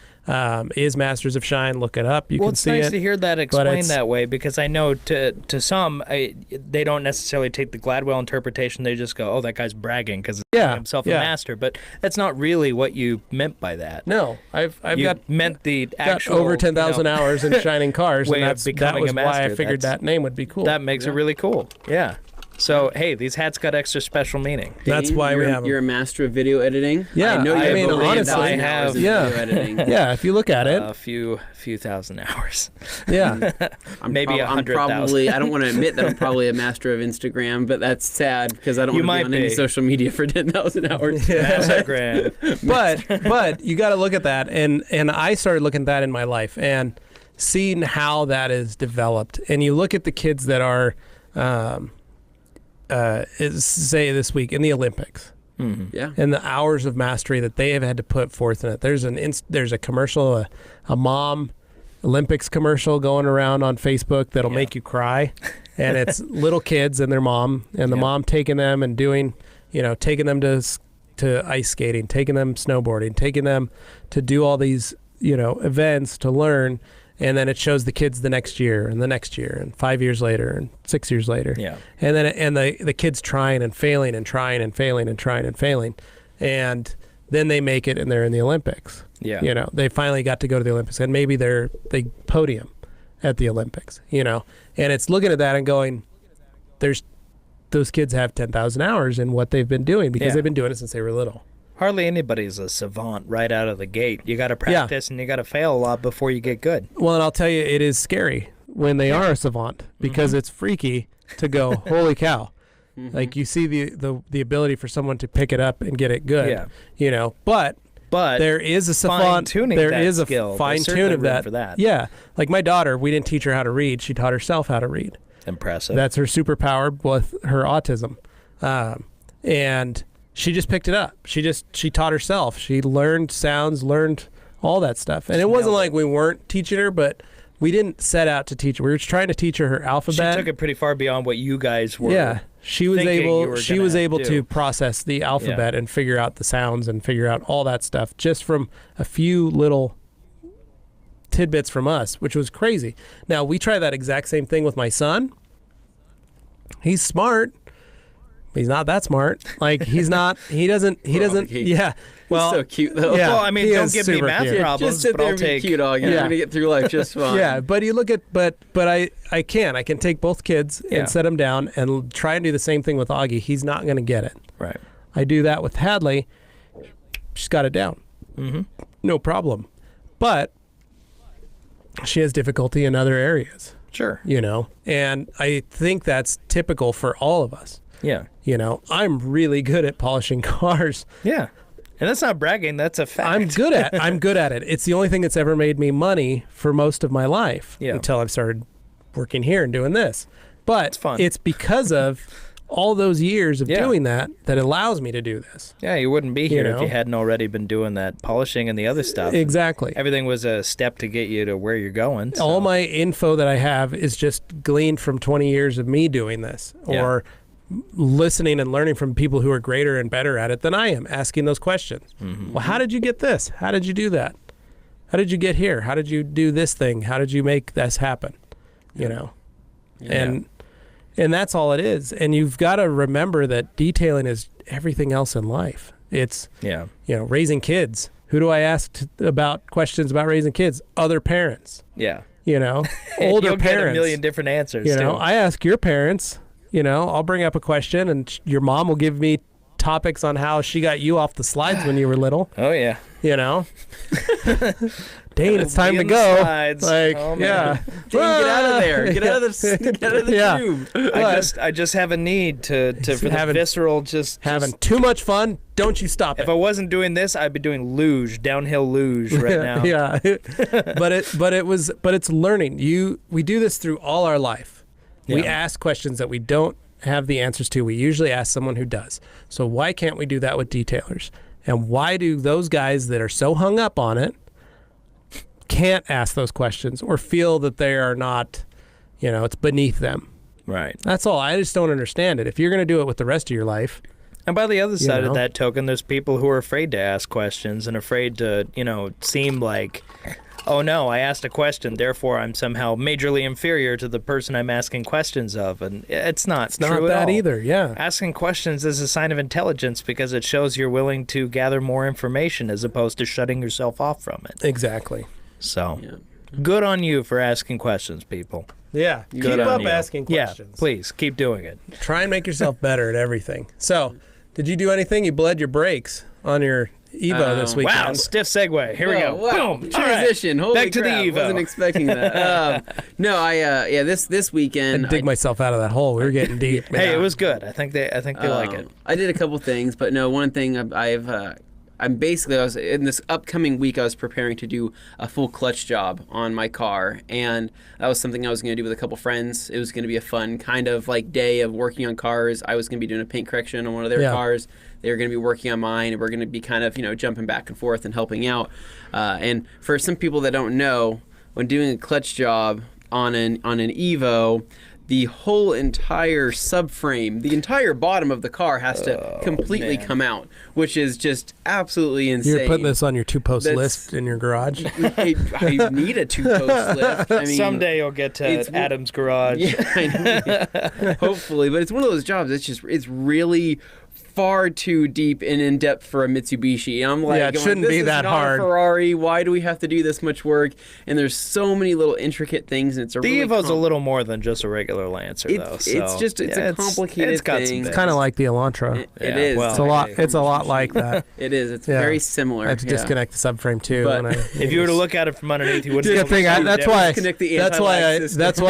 [SPEAKER 2] Is Masters of Shine. Look it up. You can see it.
[SPEAKER 1] Well, it's nice to hear that explained that way, because I know to some, they don't necessarily take the Gladwell interpretation. They just go, oh, that guy's bragging because he's himself a master. But that's not really what you meant by that.
[SPEAKER 2] No, I've
[SPEAKER 1] meant the actual
[SPEAKER 2] over 10,000 hours in shining cars, and that was
[SPEAKER 1] a master.
[SPEAKER 2] why I figured that name would be cool.
[SPEAKER 1] That makes it really cool. Yeah. So, hey, these hats got extra special meaning.
[SPEAKER 2] That's why we have them.
[SPEAKER 3] You're a master of video editing.
[SPEAKER 2] Yeah,
[SPEAKER 3] I know
[SPEAKER 2] I
[SPEAKER 3] you
[SPEAKER 2] mean, honestly,
[SPEAKER 1] I have
[SPEAKER 3] video
[SPEAKER 2] yeah.
[SPEAKER 3] editing.
[SPEAKER 2] Yeah, if you look at it.
[SPEAKER 1] A few thousand hours.
[SPEAKER 2] Yeah.
[SPEAKER 1] Maybe 100,000.
[SPEAKER 3] I don't want to admit that I'm probably a master of Instagram, but that's sad because I don't
[SPEAKER 1] You
[SPEAKER 3] want to
[SPEAKER 1] might
[SPEAKER 3] be on any
[SPEAKER 1] be.
[SPEAKER 3] social media for 10,000 hours.
[SPEAKER 1] Instagram.
[SPEAKER 2] but you got to look at that, and I started looking at that in my life and seeing how that is developed. And you look at the kids that are, say this week in the Olympics,
[SPEAKER 3] Yeah.
[SPEAKER 2] and the hours of mastery that they have had to put forth in it. There's a commercial, a mom Olympics commercial going around on Facebook that'll make you cry, and it's little kids and their mom, and the mom taking them and doing, taking them to ice skating, taking them snowboarding, taking them to do all these, events to learn. And then it shows the kids the next year and the next year and 5 years later and 6 years later. Yeah. And then the kids trying and failing and trying and failing and trying and failing. And then they make it and they're in the Olympics. Yeah. They finally got to go to the Olympics, and maybe they podium at the Olympics, And it's looking at that and going, those kids have 10,000 hours in what they've been doing because they've been doing it since they were little.
[SPEAKER 1] Hardly anybody's a savant right out of the gate. You got to practice and you got to fail a lot before you get good.
[SPEAKER 2] Well, and I'll tell you, it is scary when they are a savant because it's freaky to go, holy cow. Like you see the ability for someone to pick it up and get it good, but there is a savant, there is a fine tune of that.
[SPEAKER 1] For that.
[SPEAKER 2] Yeah. Like my daughter, we didn't teach her how to read. She taught herself how to read.
[SPEAKER 1] Impressive.
[SPEAKER 2] That's her superpower with her autism. And she just picked it up. She taught herself. She learned sounds, learned all that stuff. And it wasn't like we weren't teaching her, but we didn't set out to teach her. We were trying to teach her alphabet.
[SPEAKER 1] She took it pretty far beyond what you guys were.
[SPEAKER 2] Yeah. She was able
[SPEAKER 1] do.
[SPEAKER 2] to process the alphabet and figure out the sounds and figure out all that stuff just from a few little tidbits from us, which was crazy. Now, we try that exact same thing with my son. He's smart. He's not that smart. Like he doesn't. Yeah.
[SPEAKER 3] Well, he's so cute though.
[SPEAKER 2] Yeah,
[SPEAKER 1] well, I mean, don't give me math
[SPEAKER 2] cute.
[SPEAKER 1] problems,
[SPEAKER 3] just sit
[SPEAKER 1] but
[SPEAKER 3] there
[SPEAKER 1] I'll
[SPEAKER 3] and be
[SPEAKER 1] take.
[SPEAKER 3] cute, dog. You're gonna get through life just fine.
[SPEAKER 2] Yeah, but you look at, but I can take both kids and set them down and try and do the same thing with Augie. He's not going to get it.
[SPEAKER 1] Right.
[SPEAKER 2] I do that with Hadley. She's got it down. No problem. But she has difficulty in other areas.
[SPEAKER 1] Sure.
[SPEAKER 2] And I think that's typical for all of us.
[SPEAKER 1] Yeah.
[SPEAKER 2] I'm really good at polishing cars.
[SPEAKER 1] Yeah. And that's not bragging, that's a fact.
[SPEAKER 2] I'm good at it. It's the only thing that's ever made me money for most of my life until I've started working here and doing this. But it's because of all those years of doing that allows me to do this.
[SPEAKER 1] Yeah, you wouldn't be here if you hadn't already been doing that polishing and the other stuff.
[SPEAKER 2] Exactly.
[SPEAKER 1] Everything was a step to get you to where you're going. So.
[SPEAKER 2] All my info that I have is just gleaned from 20 years of me doing this or listening and learning from people who are greater and better at it than I am, asking those questions. Well, how did you get this? How did you do that? How did you get here? How did you do this thing? How did you make this happen? And that's all it is. And you've got to remember that detailing is everything else in life. It's raising kids. Who do I ask about questions about raising kids? Other parents.
[SPEAKER 1] Yeah.
[SPEAKER 2] Older
[SPEAKER 1] You'll
[SPEAKER 2] parents.
[SPEAKER 1] Get a million different answers.
[SPEAKER 2] I ask your parents. I'll bring up a question, and your mom will give me topics on how she got you off the slides when you were little.
[SPEAKER 1] Oh yeah.
[SPEAKER 2] Dane, it's time to go. Like,
[SPEAKER 3] Dane, get out of there. Get out of the tube.
[SPEAKER 1] I just have a need for the visceral
[SPEAKER 2] having too much fun. Don't you stop it.
[SPEAKER 1] If I wasn't doing this, I'd be doing downhill luge right now.
[SPEAKER 2] Yeah. but it's learning. We do this through all our life. We ask questions that we don't have the answers to. We usually ask someone who does. So why can't we do that with detailers? And why do those guys that are so hung up on it can't ask those questions or feel that they are not, it's beneath them?
[SPEAKER 1] Right.
[SPEAKER 2] That's all. I just don't understand it. If you're going to do it with the rest of your life.
[SPEAKER 1] And by the other side of that token, there's people who are afraid to ask questions and afraid to, seem like, oh no, I asked a question, therefore I'm somehow majorly inferior to the person I'm asking questions of. And it's not true
[SPEAKER 2] not
[SPEAKER 1] at
[SPEAKER 2] that
[SPEAKER 1] all.
[SPEAKER 2] Either, yeah.
[SPEAKER 1] Asking questions is a sign of intelligence because it shows you're willing to gather more information as opposed to shutting yourself off from it.
[SPEAKER 2] Exactly.
[SPEAKER 1] So, Good on you for asking questions, people.
[SPEAKER 2] Yeah, keep up asking questions.
[SPEAKER 1] Yeah, please keep doing it.
[SPEAKER 2] Try and make yourself better at everything. So, did you do anything? You bled your brakes on your Evo this weekend.
[SPEAKER 1] Wow, stiff segue. Here we go.
[SPEAKER 3] Wow.
[SPEAKER 1] Boom.
[SPEAKER 3] Transition.
[SPEAKER 1] Right.
[SPEAKER 3] Holy
[SPEAKER 1] Back to
[SPEAKER 3] crap.
[SPEAKER 1] the Evo.
[SPEAKER 3] Wasn't expecting that. No, this weekend.
[SPEAKER 2] I dig myself out of that hole. We were getting deep. Man.
[SPEAKER 1] Hey, it was good. I think they like it.
[SPEAKER 3] I did a couple things, but no, one thing I was in this upcoming week. I was preparing to do a full clutch job on my car, and that was something I was going to do with a couple friends. It was going to be a fun kind of like day of working on cars. I was going to be doing a paint correction on one of their cars. They were going to be working on mine, and we're going to be kind of jumping back and forth and helping out. And for some people that don't know, when doing a clutch job on an Evo, the whole entire subframe, the entire bottom of the car has to completely come out, which is just absolutely insane.
[SPEAKER 2] You're putting this on your 2-post lift in your garage?
[SPEAKER 3] I need a 2-post lift. I mean,
[SPEAKER 1] someday you'll get to Adam's garage.
[SPEAKER 3] Yeah, I know. Hopefully. But it's one of those jobs, it's really far too deep and in depth for a Mitsubishi. I'm like,
[SPEAKER 2] it shouldn't be that hard.
[SPEAKER 3] A Ferrari. Why do we have to do this much work? And there's so many little intricate things. And it's
[SPEAKER 1] the Evo's a little more than just a regular Lancer, though. So
[SPEAKER 3] it's a complicated thing.
[SPEAKER 2] It's kind of like the Elantra.
[SPEAKER 3] It is.
[SPEAKER 2] Well, it's a lot like that.
[SPEAKER 3] It is. It's very similar.
[SPEAKER 2] I have to disconnect the subframe too.
[SPEAKER 3] But
[SPEAKER 1] if you were to look at it from underneath, you wouldn't.
[SPEAKER 2] Good thing. That's why
[SPEAKER 3] That's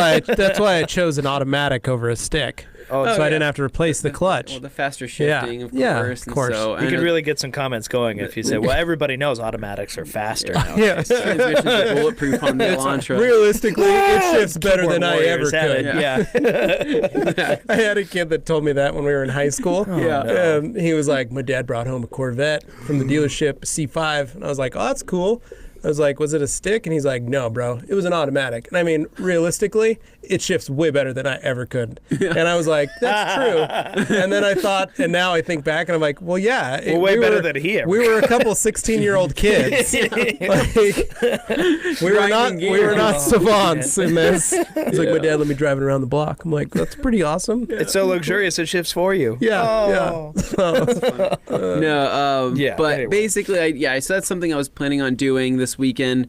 [SPEAKER 2] why I chose an automatic over a stick. So I didn't have to replace the clutch.
[SPEAKER 3] Well, the faster shifting, of course.
[SPEAKER 2] Yeah, of course.
[SPEAKER 3] So,
[SPEAKER 1] you could really get some comments going if you say, well, everybody knows automatics are faster now.
[SPEAKER 2] Yeah.
[SPEAKER 3] Transmissions are bulletproof on the Elantra.
[SPEAKER 2] Realistically, it shifts better than I ever could.
[SPEAKER 1] Yeah.
[SPEAKER 2] I had a kid that told me that when we were in high school. And he was like, my dad brought home a Corvette from the dealership, C5. And I was like, oh, that's cool. I was like, was it a stick? And he's like, no, bro, it was an automatic. And I mean, realistically, it shifts way better than I ever could. And I was like, that's true. And then I thought, and now I think back and I'm like, well, yeah.
[SPEAKER 1] Way better than he ever
[SPEAKER 2] We were a couple 16-year-old kids. We were not savants in this. He's like, my dad let me drive it around the block. I'm like, that's pretty awesome.
[SPEAKER 1] It's so luxurious, it shifts for you.
[SPEAKER 2] Yeah.
[SPEAKER 3] But basically, so that's something I was planning on doing this weekend.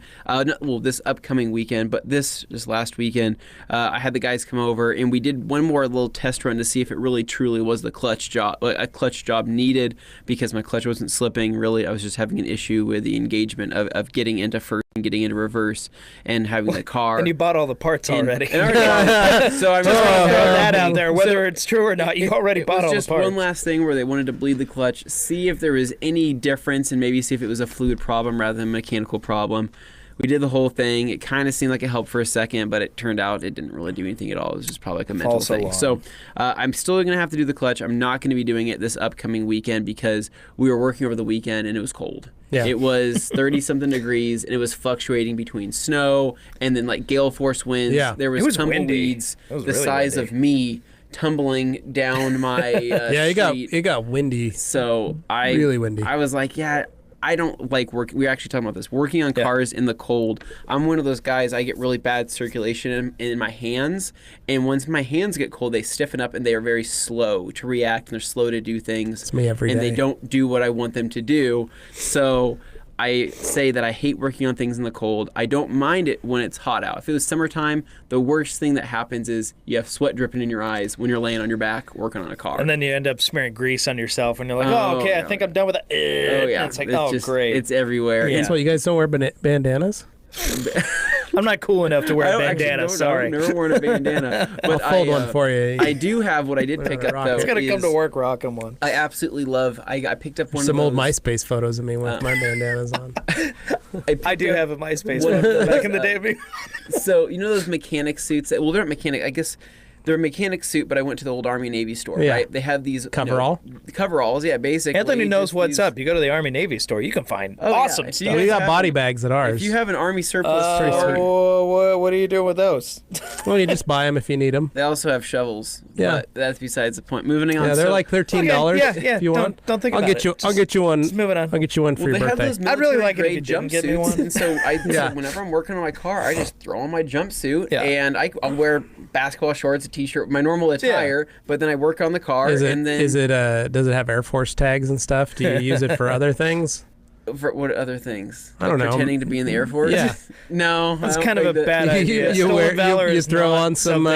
[SPEAKER 3] This upcoming weekend, but this last weekend, I had the guys come over and we did one more little test run to see if it really truly was a clutch job needed, because my clutch wasn't slipping. Really, I was just having an issue with the engagement of getting into first and getting into reverse and having the car.
[SPEAKER 1] And you bought all the parts already.
[SPEAKER 3] So I'm just
[SPEAKER 1] throw that out there, whether it's true or not. You already bought all the parts.
[SPEAKER 3] Just one last thing where they wanted to bleed the clutch, see if there was any difference, and maybe see if it was a fluid problem rather than a mechanical problem. We did the whole thing. It kind of seemed like it helped for a second, but it turned out it didn't really do anything at all. It was just probably like a mental thing. So I'm still going to have to do the clutch. I'm not going to be doing it this upcoming weekend because we were working over the weekend and it was cold. Yeah. It was 30-something degrees, and it was fluctuating between snow and then like gale force winds.
[SPEAKER 1] Yeah.
[SPEAKER 3] There was tumbleweeds the size of me tumbling down my
[SPEAKER 2] it got windy.
[SPEAKER 3] So
[SPEAKER 2] really windy.
[SPEAKER 3] I was like, I don't like work. We were actually talking about this. Working on cars in the cold. I'm one of those guys. I get really bad circulation in my hands, and once my hands get cold, they stiffen up and they are very slow to react, and they're slow to do things.
[SPEAKER 2] It's me every day.
[SPEAKER 3] And they don't do what I want them to do. So I say that I hate working on things in the cold. I don't mind it when it's hot out. If it was summertime, the worst thing that happens is you have sweat dripping in your eyes when you're laying on your back working on a car.
[SPEAKER 1] And then you end up smearing grease on yourself, and you're like, I think I'm done with that.
[SPEAKER 3] Oh, yeah.
[SPEAKER 1] And it's like, great.
[SPEAKER 3] It's everywhere.
[SPEAKER 2] That's why you guys don't wear bandanas?
[SPEAKER 1] I'm not cool enough to wear a bandana. Sorry.
[SPEAKER 3] I've never worn a bandana. But
[SPEAKER 2] I'll fold one for you.
[SPEAKER 3] I do have what I did pick up, though.
[SPEAKER 1] It's going to come to work rocking one.
[SPEAKER 3] I absolutely love. I picked up one
[SPEAKER 2] Some
[SPEAKER 3] of
[SPEAKER 2] old MySpace photos of me with my bandanas on.
[SPEAKER 1] I do have a MySpace photo back in the day.
[SPEAKER 3] So, you know those mechanic suits? Well, they're not mechanic. I guess they're a mechanic suit, but I went to the old Army Navy store, right? They have these coveralls, basically.
[SPEAKER 1] Anthony knows what's up. You go to the Army Navy store, you can find awesome stuff.
[SPEAKER 2] We got body bags at ours.
[SPEAKER 3] If you have an Army surplus
[SPEAKER 1] store, what are you doing with those?
[SPEAKER 2] Well, you just buy them if you need them.
[SPEAKER 3] They also have shovels.
[SPEAKER 2] Yeah,
[SPEAKER 3] but that's besides the point. Moving on.
[SPEAKER 2] Yeah, they're like $13. If you want.
[SPEAKER 1] Don't think
[SPEAKER 2] about it. I'll get you one.
[SPEAKER 1] Just moving on.
[SPEAKER 2] I'll get you one for your birthday.
[SPEAKER 1] I'd really like it if you didn't get me one.
[SPEAKER 3] And so whenever I'm working on my car, I just throw on my jumpsuit and I'll wear basketball shorts, a t-shirt, my normal attire, but then I work on the car.
[SPEAKER 2] Does it have Air Force tags and stuff? Do you use it for other things?
[SPEAKER 3] For what other things?
[SPEAKER 2] I don't know.
[SPEAKER 3] Pretending to be in the Air Force?
[SPEAKER 2] Yeah.
[SPEAKER 3] No.
[SPEAKER 1] That's kind of a bad idea.
[SPEAKER 2] You
[SPEAKER 1] Stolen
[SPEAKER 2] throw on some. No,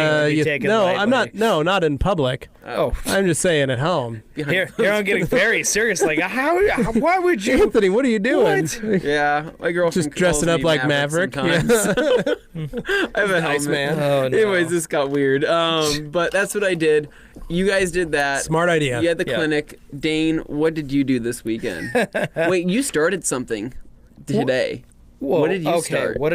[SPEAKER 2] I'm not.
[SPEAKER 1] lightly.
[SPEAKER 2] No, not in public.
[SPEAKER 1] Oh,
[SPEAKER 2] I'm just saying at home.
[SPEAKER 1] here I'm getting very serious. Like, why would you?
[SPEAKER 2] Anthony, what are you doing?
[SPEAKER 3] Yeah, my girlfriend
[SPEAKER 2] Just dressing
[SPEAKER 3] calls
[SPEAKER 2] up
[SPEAKER 3] me
[SPEAKER 2] like Maverick.
[SPEAKER 3] sometimes. I have a
[SPEAKER 2] Nice,
[SPEAKER 3] helmet.
[SPEAKER 2] man.
[SPEAKER 1] Oh, no.
[SPEAKER 3] Anyways, this got weird. But that's what I did. You guys did that.
[SPEAKER 2] Smart idea.
[SPEAKER 3] You had the
[SPEAKER 1] Yeah.
[SPEAKER 3] clinic. Dane, what did you do this weekend? Wait, you started something today.
[SPEAKER 1] Whoa,
[SPEAKER 3] What did you
[SPEAKER 1] okay.
[SPEAKER 3] start?
[SPEAKER 1] What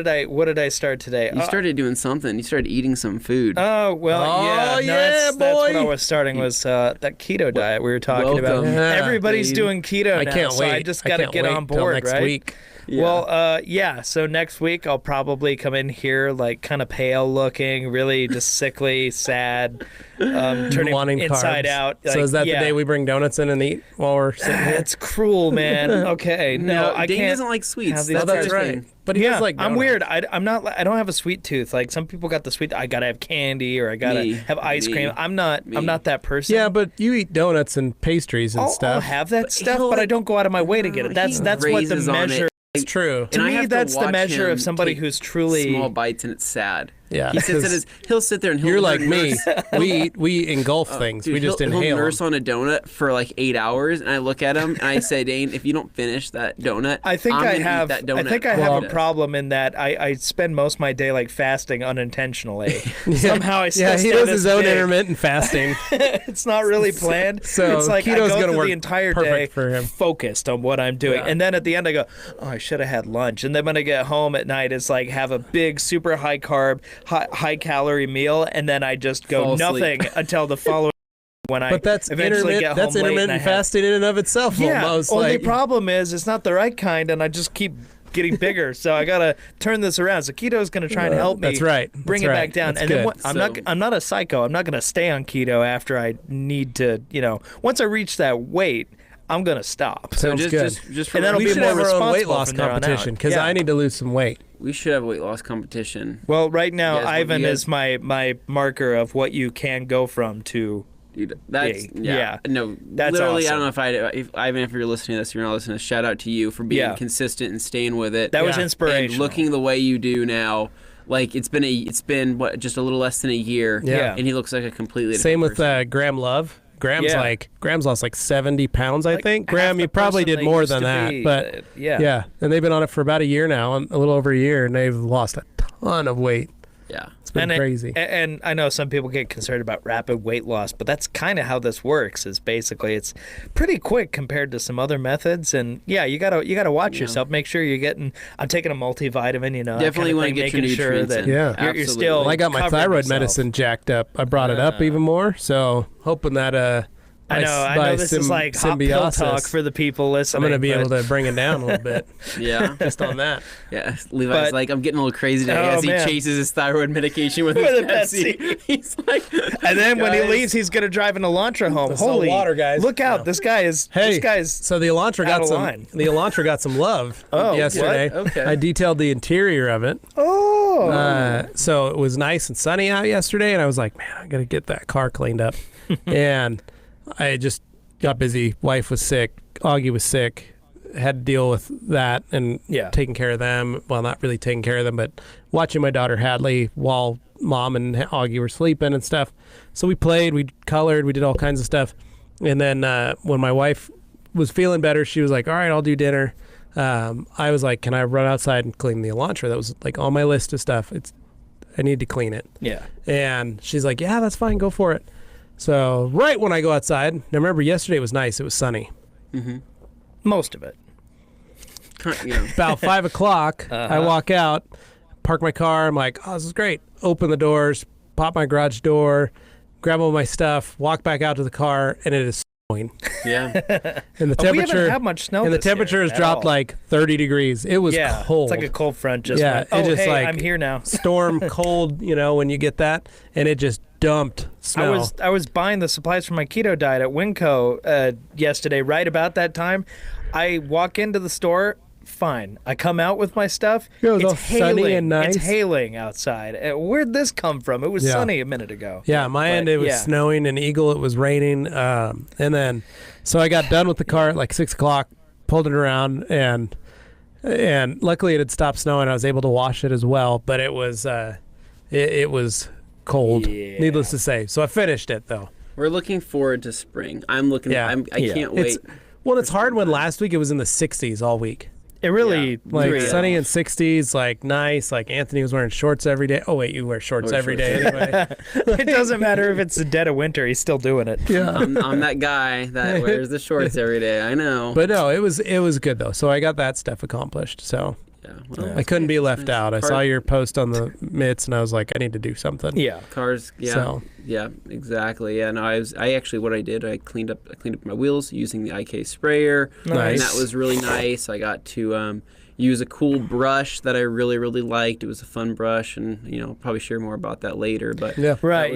[SPEAKER 1] did I start today?
[SPEAKER 3] You started doing something. You started eating some food.
[SPEAKER 1] Oh well,
[SPEAKER 2] Oh,
[SPEAKER 1] yeah, no,
[SPEAKER 2] yeah,
[SPEAKER 1] that's what I
[SPEAKER 2] boy.
[SPEAKER 1] was starting was that keto diet we were talking about.
[SPEAKER 3] Welcome.
[SPEAKER 2] Yeah,
[SPEAKER 1] Everybody's
[SPEAKER 3] Dane.
[SPEAKER 1] doing keto
[SPEAKER 2] I
[SPEAKER 1] now,
[SPEAKER 2] can't
[SPEAKER 1] so
[SPEAKER 2] wait.
[SPEAKER 1] I just got to
[SPEAKER 2] can't
[SPEAKER 1] get
[SPEAKER 2] wait
[SPEAKER 1] on
[SPEAKER 2] till
[SPEAKER 1] board,
[SPEAKER 2] next
[SPEAKER 1] right?
[SPEAKER 2] week.
[SPEAKER 3] Yeah.
[SPEAKER 1] Well, yeah. So next week I'll probably come in here like kind of pale looking, really just sickly, sad, turning
[SPEAKER 2] Wanting
[SPEAKER 1] inside
[SPEAKER 2] carbs.
[SPEAKER 1] out.
[SPEAKER 2] So is that the
[SPEAKER 1] yeah.
[SPEAKER 2] day we bring donuts in and eat while we're sitting here?
[SPEAKER 1] That's cruel, man. Okay, no, I
[SPEAKER 3] Dane
[SPEAKER 1] can't.
[SPEAKER 3] doesn't like sweets.
[SPEAKER 1] have these
[SPEAKER 3] That's,
[SPEAKER 2] that's
[SPEAKER 3] the
[SPEAKER 2] right.
[SPEAKER 3] thing.
[SPEAKER 2] But he
[SPEAKER 1] Yeah,
[SPEAKER 2] does like
[SPEAKER 1] I'm
[SPEAKER 2] donuts.
[SPEAKER 1] weird. I'm not. I don't have a sweet tooth. Like some people got the sweet. I gotta have candy or I gotta
[SPEAKER 3] Me.
[SPEAKER 1] have ice
[SPEAKER 3] Me.
[SPEAKER 1] cream. I'm not.
[SPEAKER 3] Me.
[SPEAKER 1] I'm not that person.
[SPEAKER 2] Yeah, but you eat donuts and pastries and
[SPEAKER 1] I'll
[SPEAKER 2] stuff.
[SPEAKER 1] have that stuff,
[SPEAKER 3] he'll
[SPEAKER 1] but I
[SPEAKER 3] like-
[SPEAKER 1] don't go out of my way to get it. That's
[SPEAKER 3] He
[SPEAKER 1] what the
[SPEAKER 3] raises on it.
[SPEAKER 1] measure.
[SPEAKER 2] It's true.
[SPEAKER 1] To
[SPEAKER 3] And I
[SPEAKER 1] me,
[SPEAKER 3] have to
[SPEAKER 1] that's the
[SPEAKER 3] watch
[SPEAKER 1] measure
[SPEAKER 3] him
[SPEAKER 1] of somebody
[SPEAKER 3] take
[SPEAKER 1] who's truly.
[SPEAKER 3] small bites, and it's sad.
[SPEAKER 2] Yeah,
[SPEAKER 3] He sits at
[SPEAKER 2] 'cause
[SPEAKER 3] his. He'll sit there and he'll.
[SPEAKER 2] You're like
[SPEAKER 3] he'll
[SPEAKER 2] me.
[SPEAKER 3] nurse-
[SPEAKER 2] we engulf things.
[SPEAKER 3] Dude,
[SPEAKER 2] we just
[SPEAKER 3] he'll
[SPEAKER 2] inhale.
[SPEAKER 3] nurse
[SPEAKER 2] them.
[SPEAKER 3] on a donut for like 8 hours, and I look at him and I say, Dane, if you don't finish that donut,
[SPEAKER 1] I think
[SPEAKER 3] I'm
[SPEAKER 1] I
[SPEAKER 3] gonna eat
[SPEAKER 1] have.
[SPEAKER 3] that
[SPEAKER 1] I
[SPEAKER 3] donut.
[SPEAKER 1] think I have
[SPEAKER 2] Well,
[SPEAKER 1] a problem in that I spend most of my day like fasting unintentionally. Somehow I still
[SPEAKER 2] Yeah, he
[SPEAKER 1] stay
[SPEAKER 2] does
[SPEAKER 1] this
[SPEAKER 2] his own
[SPEAKER 1] big.
[SPEAKER 2] intermittent fasting.
[SPEAKER 1] It's not really planned.
[SPEAKER 2] So
[SPEAKER 1] it's like I
[SPEAKER 2] keto's
[SPEAKER 1] go
[SPEAKER 2] gonna
[SPEAKER 1] through
[SPEAKER 2] work
[SPEAKER 1] the entire
[SPEAKER 2] perfect
[SPEAKER 1] day
[SPEAKER 2] for him.
[SPEAKER 1] focused on what I'm doing,
[SPEAKER 2] Yeah.
[SPEAKER 1] and then at the end I go, "Oh, I should have had lunch." And then when I get home at night, it's like have a big, super high carb, high calorie meal, and then I just go
[SPEAKER 3] Fall asleep.
[SPEAKER 1] nothing until the following. When I
[SPEAKER 2] But that's
[SPEAKER 1] eventually get home
[SPEAKER 2] That's
[SPEAKER 1] late and I
[SPEAKER 2] intermittent
[SPEAKER 1] have-
[SPEAKER 2] fasting in and of itself.
[SPEAKER 1] Yeah.
[SPEAKER 2] Almost
[SPEAKER 1] Only
[SPEAKER 2] like
[SPEAKER 1] problem is it's not the right kind, and I just keep getting bigger. So I gotta turn this around. So keto is gonna try and help me.
[SPEAKER 2] That's right.
[SPEAKER 1] Bring
[SPEAKER 2] That's
[SPEAKER 1] it
[SPEAKER 2] right.
[SPEAKER 1] back down.
[SPEAKER 2] That's
[SPEAKER 1] And
[SPEAKER 2] good.
[SPEAKER 1] then I'm not a psycho. I'm not gonna stay on keto after I need to. Once I reach that weight, I'm gonna stop.
[SPEAKER 3] So
[SPEAKER 2] Sounds
[SPEAKER 3] just
[SPEAKER 2] good.
[SPEAKER 3] just for
[SPEAKER 1] And that'll
[SPEAKER 2] we
[SPEAKER 1] be
[SPEAKER 2] should
[SPEAKER 1] more
[SPEAKER 2] have our own weight
[SPEAKER 1] responsible
[SPEAKER 2] loss
[SPEAKER 1] from there on out.
[SPEAKER 2] competition because
[SPEAKER 1] Yeah.
[SPEAKER 2] I need to lose some weight.
[SPEAKER 3] we should have a weight loss competition.
[SPEAKER 1] Well, right now
[SPEAKER 3] You guys want-
[SPEAKER 1] Ivan
[SPEAKER 3] you guys-
[SPEAKER 1] is my marker of what you can go from to.
[SPEAKER 3] Dude, that's
[SPEAKER 1] Big.
[SPEAKER 3] yeah.
[SPEAKER 1] Yeah.
[SPEAKER 3] No,
[SPEAKER 1] That's
[SPEAKER 3] literally, I
[SPEAKER 1] awesome.
[SPEAKER 3] don't know if Ivan, if you're listening to this, you're not listening to this, shout out to you for being
[SPEAKER 1] Yeah.
[SPEAKER 3] consistent and staying with it.
[SPEAKER 1] That was
[SPEAKER 2] Yeah.
[SPEAKER 1] inspirational.
[SPEAKER 3] And looking the way you do now. Like it's been what, just a little less than a year.
[SPEAKER 2] Yeah.
[SPEAKER 3] And he looks like a completely
[SPEAKER 2] Same
[SPEAKER 3] different
[SPEAKER 2] with
[SPEAKER 3] person.
[SPEAKER 2] Graham Love. Graham's
[SPEAKER 1] Yeah.
[SPEAKER 2] Graham's lost like 70 pounds, I think.
[SPEAKER 1] half
[SPEAKER 2] Graham,
[SPEAKER 1] the
[SPEAKER 2] you probably
[SPEAKER 1] person
[SPEAKER 2] did
[SPEAKER 1] they
[SPEAKER 2] more
[SPEAKER 1] used
[SPEAKER 2] than
[SPEAKER 1] to
[SPEAKER 2] that,
[SPEAKER 1] be.
[SPEAKER 2] but
[SPEAKER 1] Yeah.
[SPEAKER 2] and they've been on it for about a year now, a little over a year, and they've lost a ton of weight.
[SPEAKER 3] Yeah.
[SPEAKER 2] It's been
[SPEAKER 1] And
[SPEAKER 2] crazy.
[SPEAKER 1] And I know some people get concerned about rapid weight loss, but that's kind of how this works. Is basically it's pretty quick compared to some other methods. And yeah, you gotta watch yourself. Make sure you're getting. I'm taking a multivitamin. That
[SPEAKER 3] Definitely
[SPEAKER 1] kind of
[SPEAKER 3] wanna
[SPEAKER 1] thing,
[SPEAKER 3] get your
[SPEAKER 1] making sure
[SPEAKER 3] nutrients
[SPEAKER 1] that
[SPEAKER 3] in.
[SPEAKER 2] Yeah.
[SPEAKER 1] you're
[SPEAKER 3] Absolutely.
[SPEAKER 1] still.
[SPEAKER 2] Well, I got my
[SPEAKER 1] covering
[SPEAKER 2] thyroid
[SPEAKER 1] yourself.
[SPEAKER 2] medicine jacked up. I brought it up even more, so hoping that
[SPEAKER 1] I know this is like hot pill
[SPEAKER 2] symbiosis,
[SPEAKER 1] talk for the people listening.
[SPEAKER 2] I'm going to be able
[SPEAKER 1] but-
[SPEAKER 2] to bring it down a little bit
[SPEAKER 3] Yeah.
[SPEAKER 2] just on that.
[SPEAKER 3] Yeah. Levi's
[SPEAKER 1] But-
[SPEAKER 3] like, I'm getting a little crazy today
[SPEAKER 1] Oh,
[SPEAKER 3] as he
[SPEAKER 1] man.
[SPEAKER 3] chases his thyroid medication with
[SPEAKER 1] With
[SPEAKER 3] his
[SPEAKER 1] a Pepsi.
[SPEAKER 3] Pepsi. He's like,
[SPEAKER 1] And then when he
[SPEAKER 3] guys,
[SPEAKER 1] leaves, he's gonna drive an Elantra home.
[SPEAKER 2] That's all
[SPEAKER 1] Holy
[SPEAKER 2] water, guys.
[SPEAKER 1] Look out!
[SPEAKER 2] No.
[SPEAKER 1] This guy is.
[SPEAKER 2] Hey,
[SPEAKER 1] this guy's.
[SPEAKER 2] so the Elantra
[SPEAKER 1] out
[SPEAKER 2] got
[SPEAKER 1] of
[SPEAKER 2] some.
[SPEAKER 1] line.
[SPEAKER 2] The Elantra got some love
[SPEAKER 1] Oh,
[SPEAKER 2] yesterday.
[SPEAKER 3] what? Okay.
[SPEAKER 2] I detailed the interior of it.
[SPEAKER 1] Oh.
[SPEAKER 2] So it was nice and sunny out yesterday, and I was like, man, I got to get that car cleaned up. And I just got busy. Wife was sick. Augie was sick. Had to deal with that and
[SPEAKER 1] Yeah.
[SPEAKER 2] taking care of them. Well, not really taking care of them, but watching my daughter Hadley while Mom and Augie were sleeping and stuff. So we played, we colored, we did all kinds of stuff. And then when my wife was feeling better, she was like, all right, I'll do dinner. I was like, can I run outside and clean the Elantra? That was like on my list of stuff. I need to clean it.
[SPEAKER 1] Yeah.
[SPEAKER 2] And she's like, yeah, that's fine. Go for it. So right when I go outside, now remember yesterday was nice. It was sunny.
[SPEAKER 1] Most of it.
[SPEAKER 2] About 5 o'clock, I walk out, park my car. I'm like, oh, this is great. Open the doors, pop my garage door, grab all my stuff, walk back out to the car, and it is snowing.
[SPEAKER 3] Yeah.
[SPEAKER 2] And the
[SPEAKER 1] We haven't
[SPEAKER 2] temperature,
[SPEAKER 1] had much snow.
[SPEAKER 2] and the
[SPEAKER 1] this year
[SPEAKER 2] temperature has
[SPEAKER 1] at
[SPEAKER 2] dropped
[SPEAKER 1] all.
[SPEAKER 2] like 30 degrees. It was
[SPEAKER 1] yeah,
[SPEAKER 2] cold.
[SPEAKER 1] It's like a cold front. Just
[SPEAKER 2] Yeah,
[SPEAKER 1] went,
[SPEAKER 2] it
[SPEAKER 1] oh
[SPEAKER 2] just
[SPEAKER 1] hey,
[SPEAKER 2] like-
[SPEAKER 1] I'm here now.
[SPEAKER 2] storm cold, when you get that, and it just dumped snow.
[SPEAKER 1] I was buying the supplies for my keto diet at Winco yesterday. Right about that time, I walk into the store. Fine. I come out with my stuff.
[SPEAKER 2] Yeah, it was
[SPEAKER 1] it's
[SPEAKER 2] all sunny and nice.
[SPEAKER 1] It's hailing outside. Where'd this come from? It was
[SPEAKER 2] Yeah.
[SPEAKER 1] sunny a minute ago.
[SPEAKER 2] Yeah, my end it was
[SPEAKER 1] yeah.
[SPEAKER 2] snowing. In Eagle, it was raining. And then, so I got done with the car at like 6 o'clock. pulled it around, and luckily it had stopped snowing. I was able to wash it as well, but it was it was cold, needless to say. So I finished it though.
[SPEAKER 3] We're looking forward to spring. I'm looking.
[SPEAKER 2] Yeah.
[SPEAKER 3] I can't wait.
[SPEAKER 2] It's hard when last week it was in the 60s all week.
[SPEAKER 1] It really,
[SPEAKER 2] Sunny and 60s, like nice. Like Anthony was wearing shorts every day. Oh wait, you wear shorts every day anyway.
[SPEAKER 1] It doesn't matter if it's the dead of winter; he's still doing it.
[SPEAKER 2] Yeah,
[SPEAKER 3] I'm that guy that wears the shorts every day. I know.
[SPEAKER 2] But no, it was good though. So I got that stuff accomplished. So I couldn't be left out. I saw your post on the mitts, and I was like, I need to do something.
[SPEAKER 1] Yeah,
[SPEAKER 3] cars. Yeah,
[SPEAKER 2] so.
[SPEAKER 3] Yeah, exactly. Yeah, no, I actually what I did, I cleaned up my wheels using the IK sprayer.
[SPEAKER 2] Nice.
[SPEAKER 3] And that was really nice. I got to use a cool brush that I really, really liked. It was a fun brush, and probably share more about that later. But
[SPEAKER 1] right,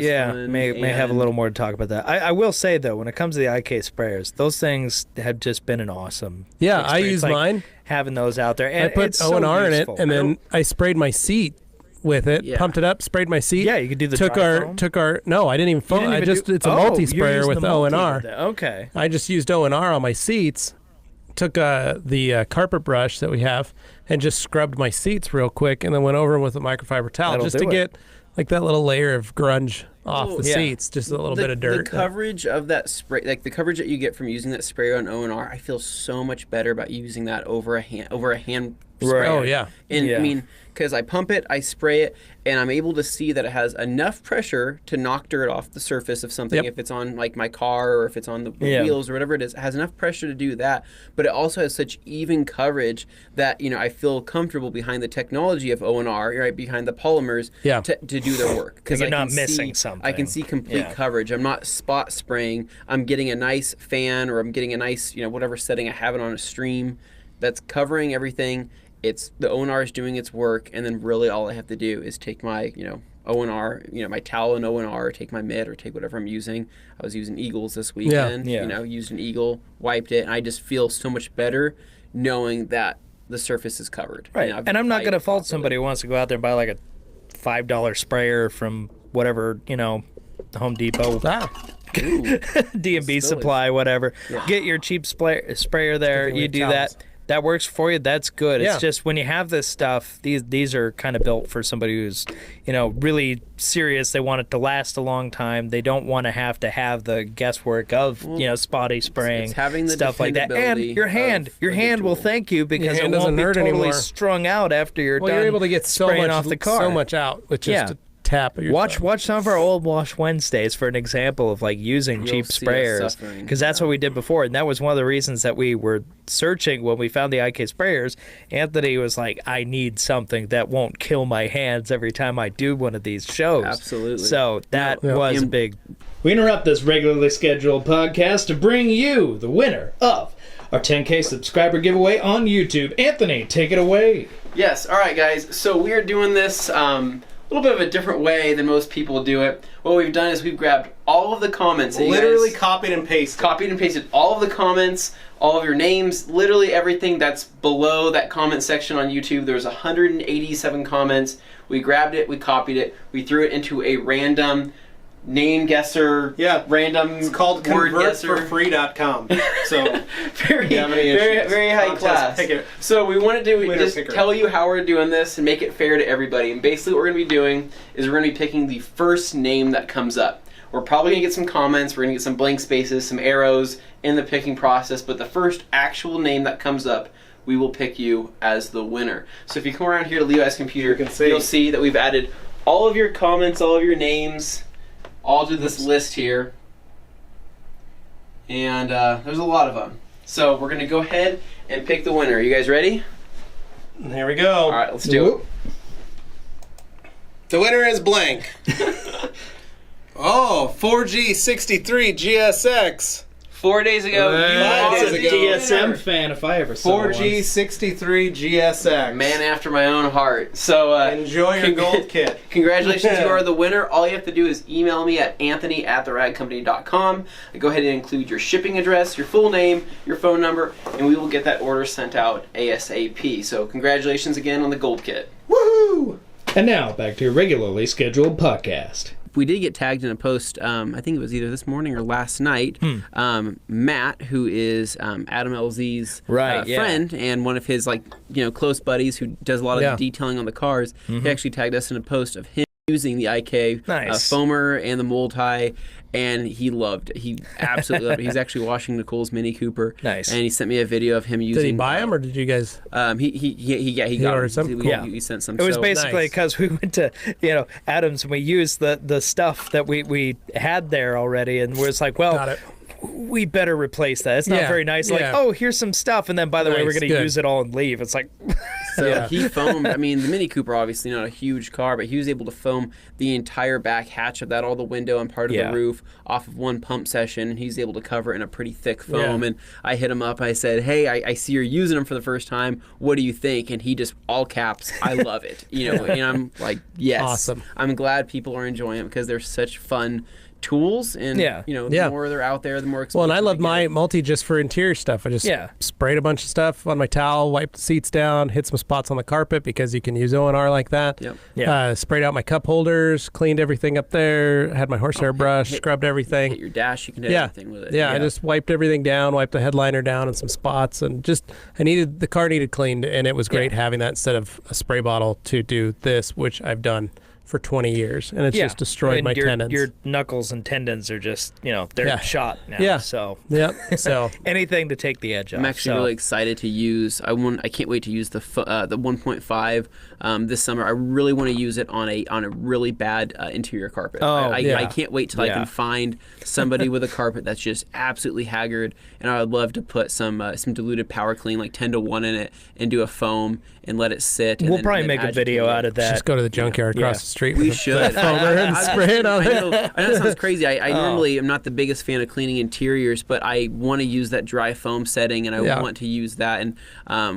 [SPEAKER 1] may have a little more to talk about that. I will say though, when it comes to the IK sprayers, those things have just been an awesome.
[SPEAKER 2] Yeah,
[SPEAKER 1] experience.
[SPEAKER 2] I use mine.
[SPEAKER 1] Having those out there, and
[SPEAKER 2] I put O&R in it, and then I sprayed my seat with it, pumped it up, sprayed my seat.
[SPEAKER 1] Yeah, you could do the
[SPEAKER 2] took our. No, I didn't even foam. It's a multi-sprayer with O&R.
[SPEAKER 1] Okay.
[SPEAKER 2] I just used O&R on my seats. Took the carpet brush that we have and just scrubbed my seats real quick, and then went over them with a microfiber towel just to get like that little layer of grunge off the seats, just a little bit of dirt.
[SPEAKER 3] The coverage of that spray, like the coverage that you get from using that sprayer on O&R, I feel so much better about using that over a hand sprayer.
[SPEAKER 2] Oh yeah.
[SPEAKER 3] And I mean, because I pump it, I spray it, and I'm able to see that it has enough pressure to knock dirt off the surface of something. If it's on like my car or if it's on the wheels or whatever it is, it has enough pressure to do that. But it also has such even coverage that I feel comfortable behind the technology of O&R, right behind the polymers, to do their work.
[SPEAKER 1] Because you're not missing something.
[SPEAKER 3] I can see complete coverage. I'm not spot spraying. I'm getting a nice fan, or I'm getting a nice whatever setting I have it on a stream that's covering everything. It's the O&R is doing its work, and then really all I have to do is take my O&R, my towel and O&R, take my mitt, or take whatever I'm using. I was using Eagles this weekend. Used an Eagle, wiped it, and I just feel so much better knowing that the surface is covered.
[SPEAKER 1] Right, and I'm not going to fault somebody who wants to go out there and buy like a $5 sprayer from whatever Home Depot. D&B Supply, whatever. Get your cheap sprayer there. You do that. That works for you. That's good. It's just when you have this stuff, these are kind of built for somebody who's, really serious. They want it to last a long time. They don't want to have the guesswork of, spotty spraying,
[SPEAKER 3] it's having the
[SPEAKER 1] stuff like that. And your hand will thank you because it won't be totally anymore. Strung out after you're done.
[SPEAKER 2] You're able to get so much out with just tap of your
[SPEAKER 1] watch some of our old Wash Wednesdays for an example of like using cheap sprayers, because that's what we did before, and that was one of the reasons that we were searching when we found the IK sprayers. Anthony was like, I need something that won't kill my hands every time I do one of these shows.
[SPEAKER 3] Absolutely.
[SPEAKER 1] So that was big. We interrupt this regularly scheduled podcast to bring you the winner of our 10K subscriber giveaway on YouTube. Anthony, take it away.
[SPEAKER 3] Yes. All right, guys. So we are doing this a little bit of a different way than most people do it. What we've done is we've grabbed all of the comments.
[SPEAKER 4] Literally copied and pasted
[SPEAKER 3] all of the comments, all of your names, literally everything that's below that comment section on YouTube. There was 187 comments. We grabbed it, we copied it, we threw it into a random name guesser, random
[SPEAKER 4] it's called
[SPEAKER 3] word guesser.
[SPEAKER 4] convertforfree.com. So
[SPEAKER 3] very high class. So we wanted to just tell you how we're doing this and make it fair to everybody. And basically what we're going to be doing is we're going to be picking the first name that comes up. We're probably going to get some comments, we're going to get some blank spaces, some arrows in the picking process, but the first actual name that comes up, we will pick you as the winner. So if you come around here to Levi's computer, you'll see that we've added all of your comments, all of your names, all to this list here, and there's a lot of them. So we're going to go ahead and pick the winner. Are you guys ready?
[SPEAKER 4] Here we go.
[SPEAKER 3] All right, let's do it.
[SPEAKER 4] The winner is blank. 4G63 GSX.
[SPEAKER 3] 4 days ago, you
[SPEAKER 1] I was
[SPEAKER 3] are
[SPEAKER 1] a
[SPEAKER 3] the
[SPEAKER 1] DSM
[SPEAKER 3] winner.
[SPEAKER 1] fan if I ever saw
[SPEAKER 4] 4G63 GSX.
[SPEAKER 3] Man after my own heart. So
[SPEAKER 4] enjoy your gold kit.
[SPEAKER 3] Congratulations, you are the winner. All you have to do is email me at anthony@theradcompany.com. Go ahead and include your shipping address, your full name, your phone number, and we will get that order sent out ASAP. So congratulations again on the gold kit.
[SPEAKER 4] Woohoo!
[SPEAKER 1] And now, back to your regularly scheduled podcast.
[SPEAKER 3] we did get tagged in a post. I think it was either this morning or last night. Matt, who is Adam LZ's friend and one of his close buddies who does a lot of the detailing on the cars, he actually tagged us in a post of him using the IK foamer and the multi, and he loved it. He absolutely loved it. He's actually washing Nicole's Mini Cooper.
[SPEAKER 1] Nice.
[SPEAKER 3] And he sent me a video of him using.
[SPEAKER 2] Did he buy them or did you guys?
[SPEAKER 3] He got
[SPEAKER 2] ordered some.
[SPEAKER 3] Cool. He sent some.
[SPEAKER 1] It was basically because we went to Adams and we used the stuff that we had there already, and we're just like, well, we better replace that. It's not very nice. Like, oh, here's some stuff, and then by the way, we're going to use it all and leave. It's like.
[SPEAKER 3] So he foamed. I mean, the Mini Cooper obviously not a huge car, but he was able to foam the entire back hatch of that, all the window and part of the roof off of one pump session. And he's able to cover it in a pretty thick foam. And I hit him up. I said, "Hey, I see you're using them for the first time. What do you think?" And he just all caps, "I love it." And I'm like, "Yes,
[SPEAKER 2] awesome."
[SPEAKER 3] I'm glad people are enjoying it because they're such fun tools, and the more they're out there, the more expensive.
[SPEAKER 2] Well, and I love my multi just for interior stuff. I just sprayed a bunch of stuff on my towel, wiped the seats down, hit some spots on the carpet because you can use ONR like that. Sprayed out my cup holders, cleaned everything up there, had my horsehair brush, scrubbed everything.
[SPEAKER 3] Hit your dash, you can do everything with it.
[SPEAKER 2] I just wiped everything down, wiped the headliner down and some spots, and just the car needed cleaned, and it was great having that instead of a spray bottle to do this, which I've done for 20 years, and it's just destroyed my tendons.
[SPEAKER 1] Your knuckles and tendons are just, they're shot now.
[SPEAKER 2] Yeah.
[SPEAKER 1] So
[SPEAKER 2] so
[SPEAKER 1] anything to take the edge off.
[SPEAKER 3] I'm actually really excited to use. I can't wait to use the 1.5 this summer. I really want to use it on a really bad interior carpet. I can't wait till I can find somebody with a carpet that's just absolutely haggard, and I would love to put some diluted power clean, like 10-to-1 in it, and do a foam and let it sit.
[SPEAKER 1] We'll probably make a video out of that.
[SPEAKER 2] Just go to the junkyard across the street.
[SPEAKER 3] We should.
[SPEAKER 2] And spray it on it.
[SPEAKER 3] I know it sounds crazy. I normally am not the biggest fan of cleaning interiors, but I want to use that dry foam setting, and I want to use that. And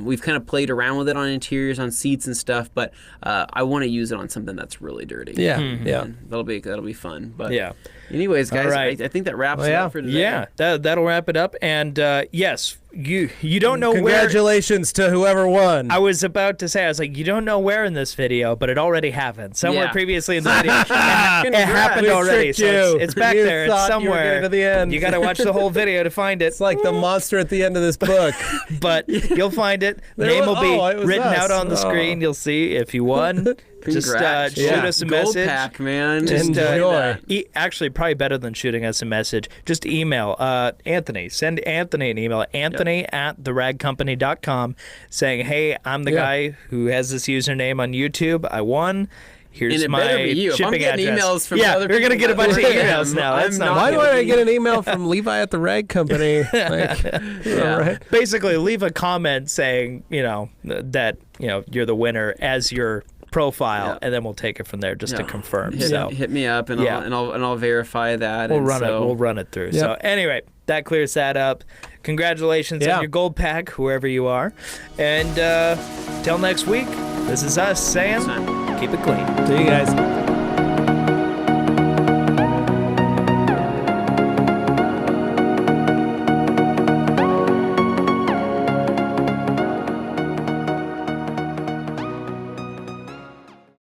[SPEAKER 3] we've kind of played around with it on interiors, on seats and stuff, but I want to use it on something that's really dirty. That'll be fun. But anyways, guys,
[SPEAKER 1] right.
[SPEAKER 3] I think that wraps it up for today.
[SPEAKER 1] Yeah, that'll wrap it up. And yes, you don't know
[SPEAKER 2] Congratulations to whoever won.
[SPEAKER 1] I was about to say, I was like, you don't know where in this video, but it already happened. Somewhere previously in the video. It happened already. So it's back there. It's somewhere.
[SPEAKER 2] To the end.
[SPEAKER 1] You got to watch the whole video to find it.
[SPEAKER 2] It's like the monster at the end of this book.
[SPEAKER 1] But you'll find it. Name will be written out on the screen. You'll see if you won. Just shoot us a
[SPEAKER 3] Gold
[SPEAKER 1] message.
[SPEAKER 3] pack, man.
[SPEAKER 1] Just
[SPEAKER 2] enjoy.
[SPEAKER 1] Actually, probably better than shooting us a message. Just email Anthony. Send Anthony an email. Anthony@theragcompany.com saying, "Hey, I'm the guy who has this username on YouTube. I won. Here's my shipping address."
[SPEAKER 3] Emails from other
[SPEAKER 1] we're gonna get a bunch of emails now.
[SPEAKER 2] Why do I get an email from Levi at the Rag Company? Right.
[SPEAKER 1] Basically, leave a comment saying that you're the winner as your profile, and then we'll take it from there just to confirm.
[SPEAKER 3] Hit me up, and I'll verify that.
[SPEAKER 1] We'll run it through. So anyway, that clears that up. Congratulations on your gold pack, whoever you are. And till next week, this is us saying, keep it clean.
[SPEAKER 2] See you guys.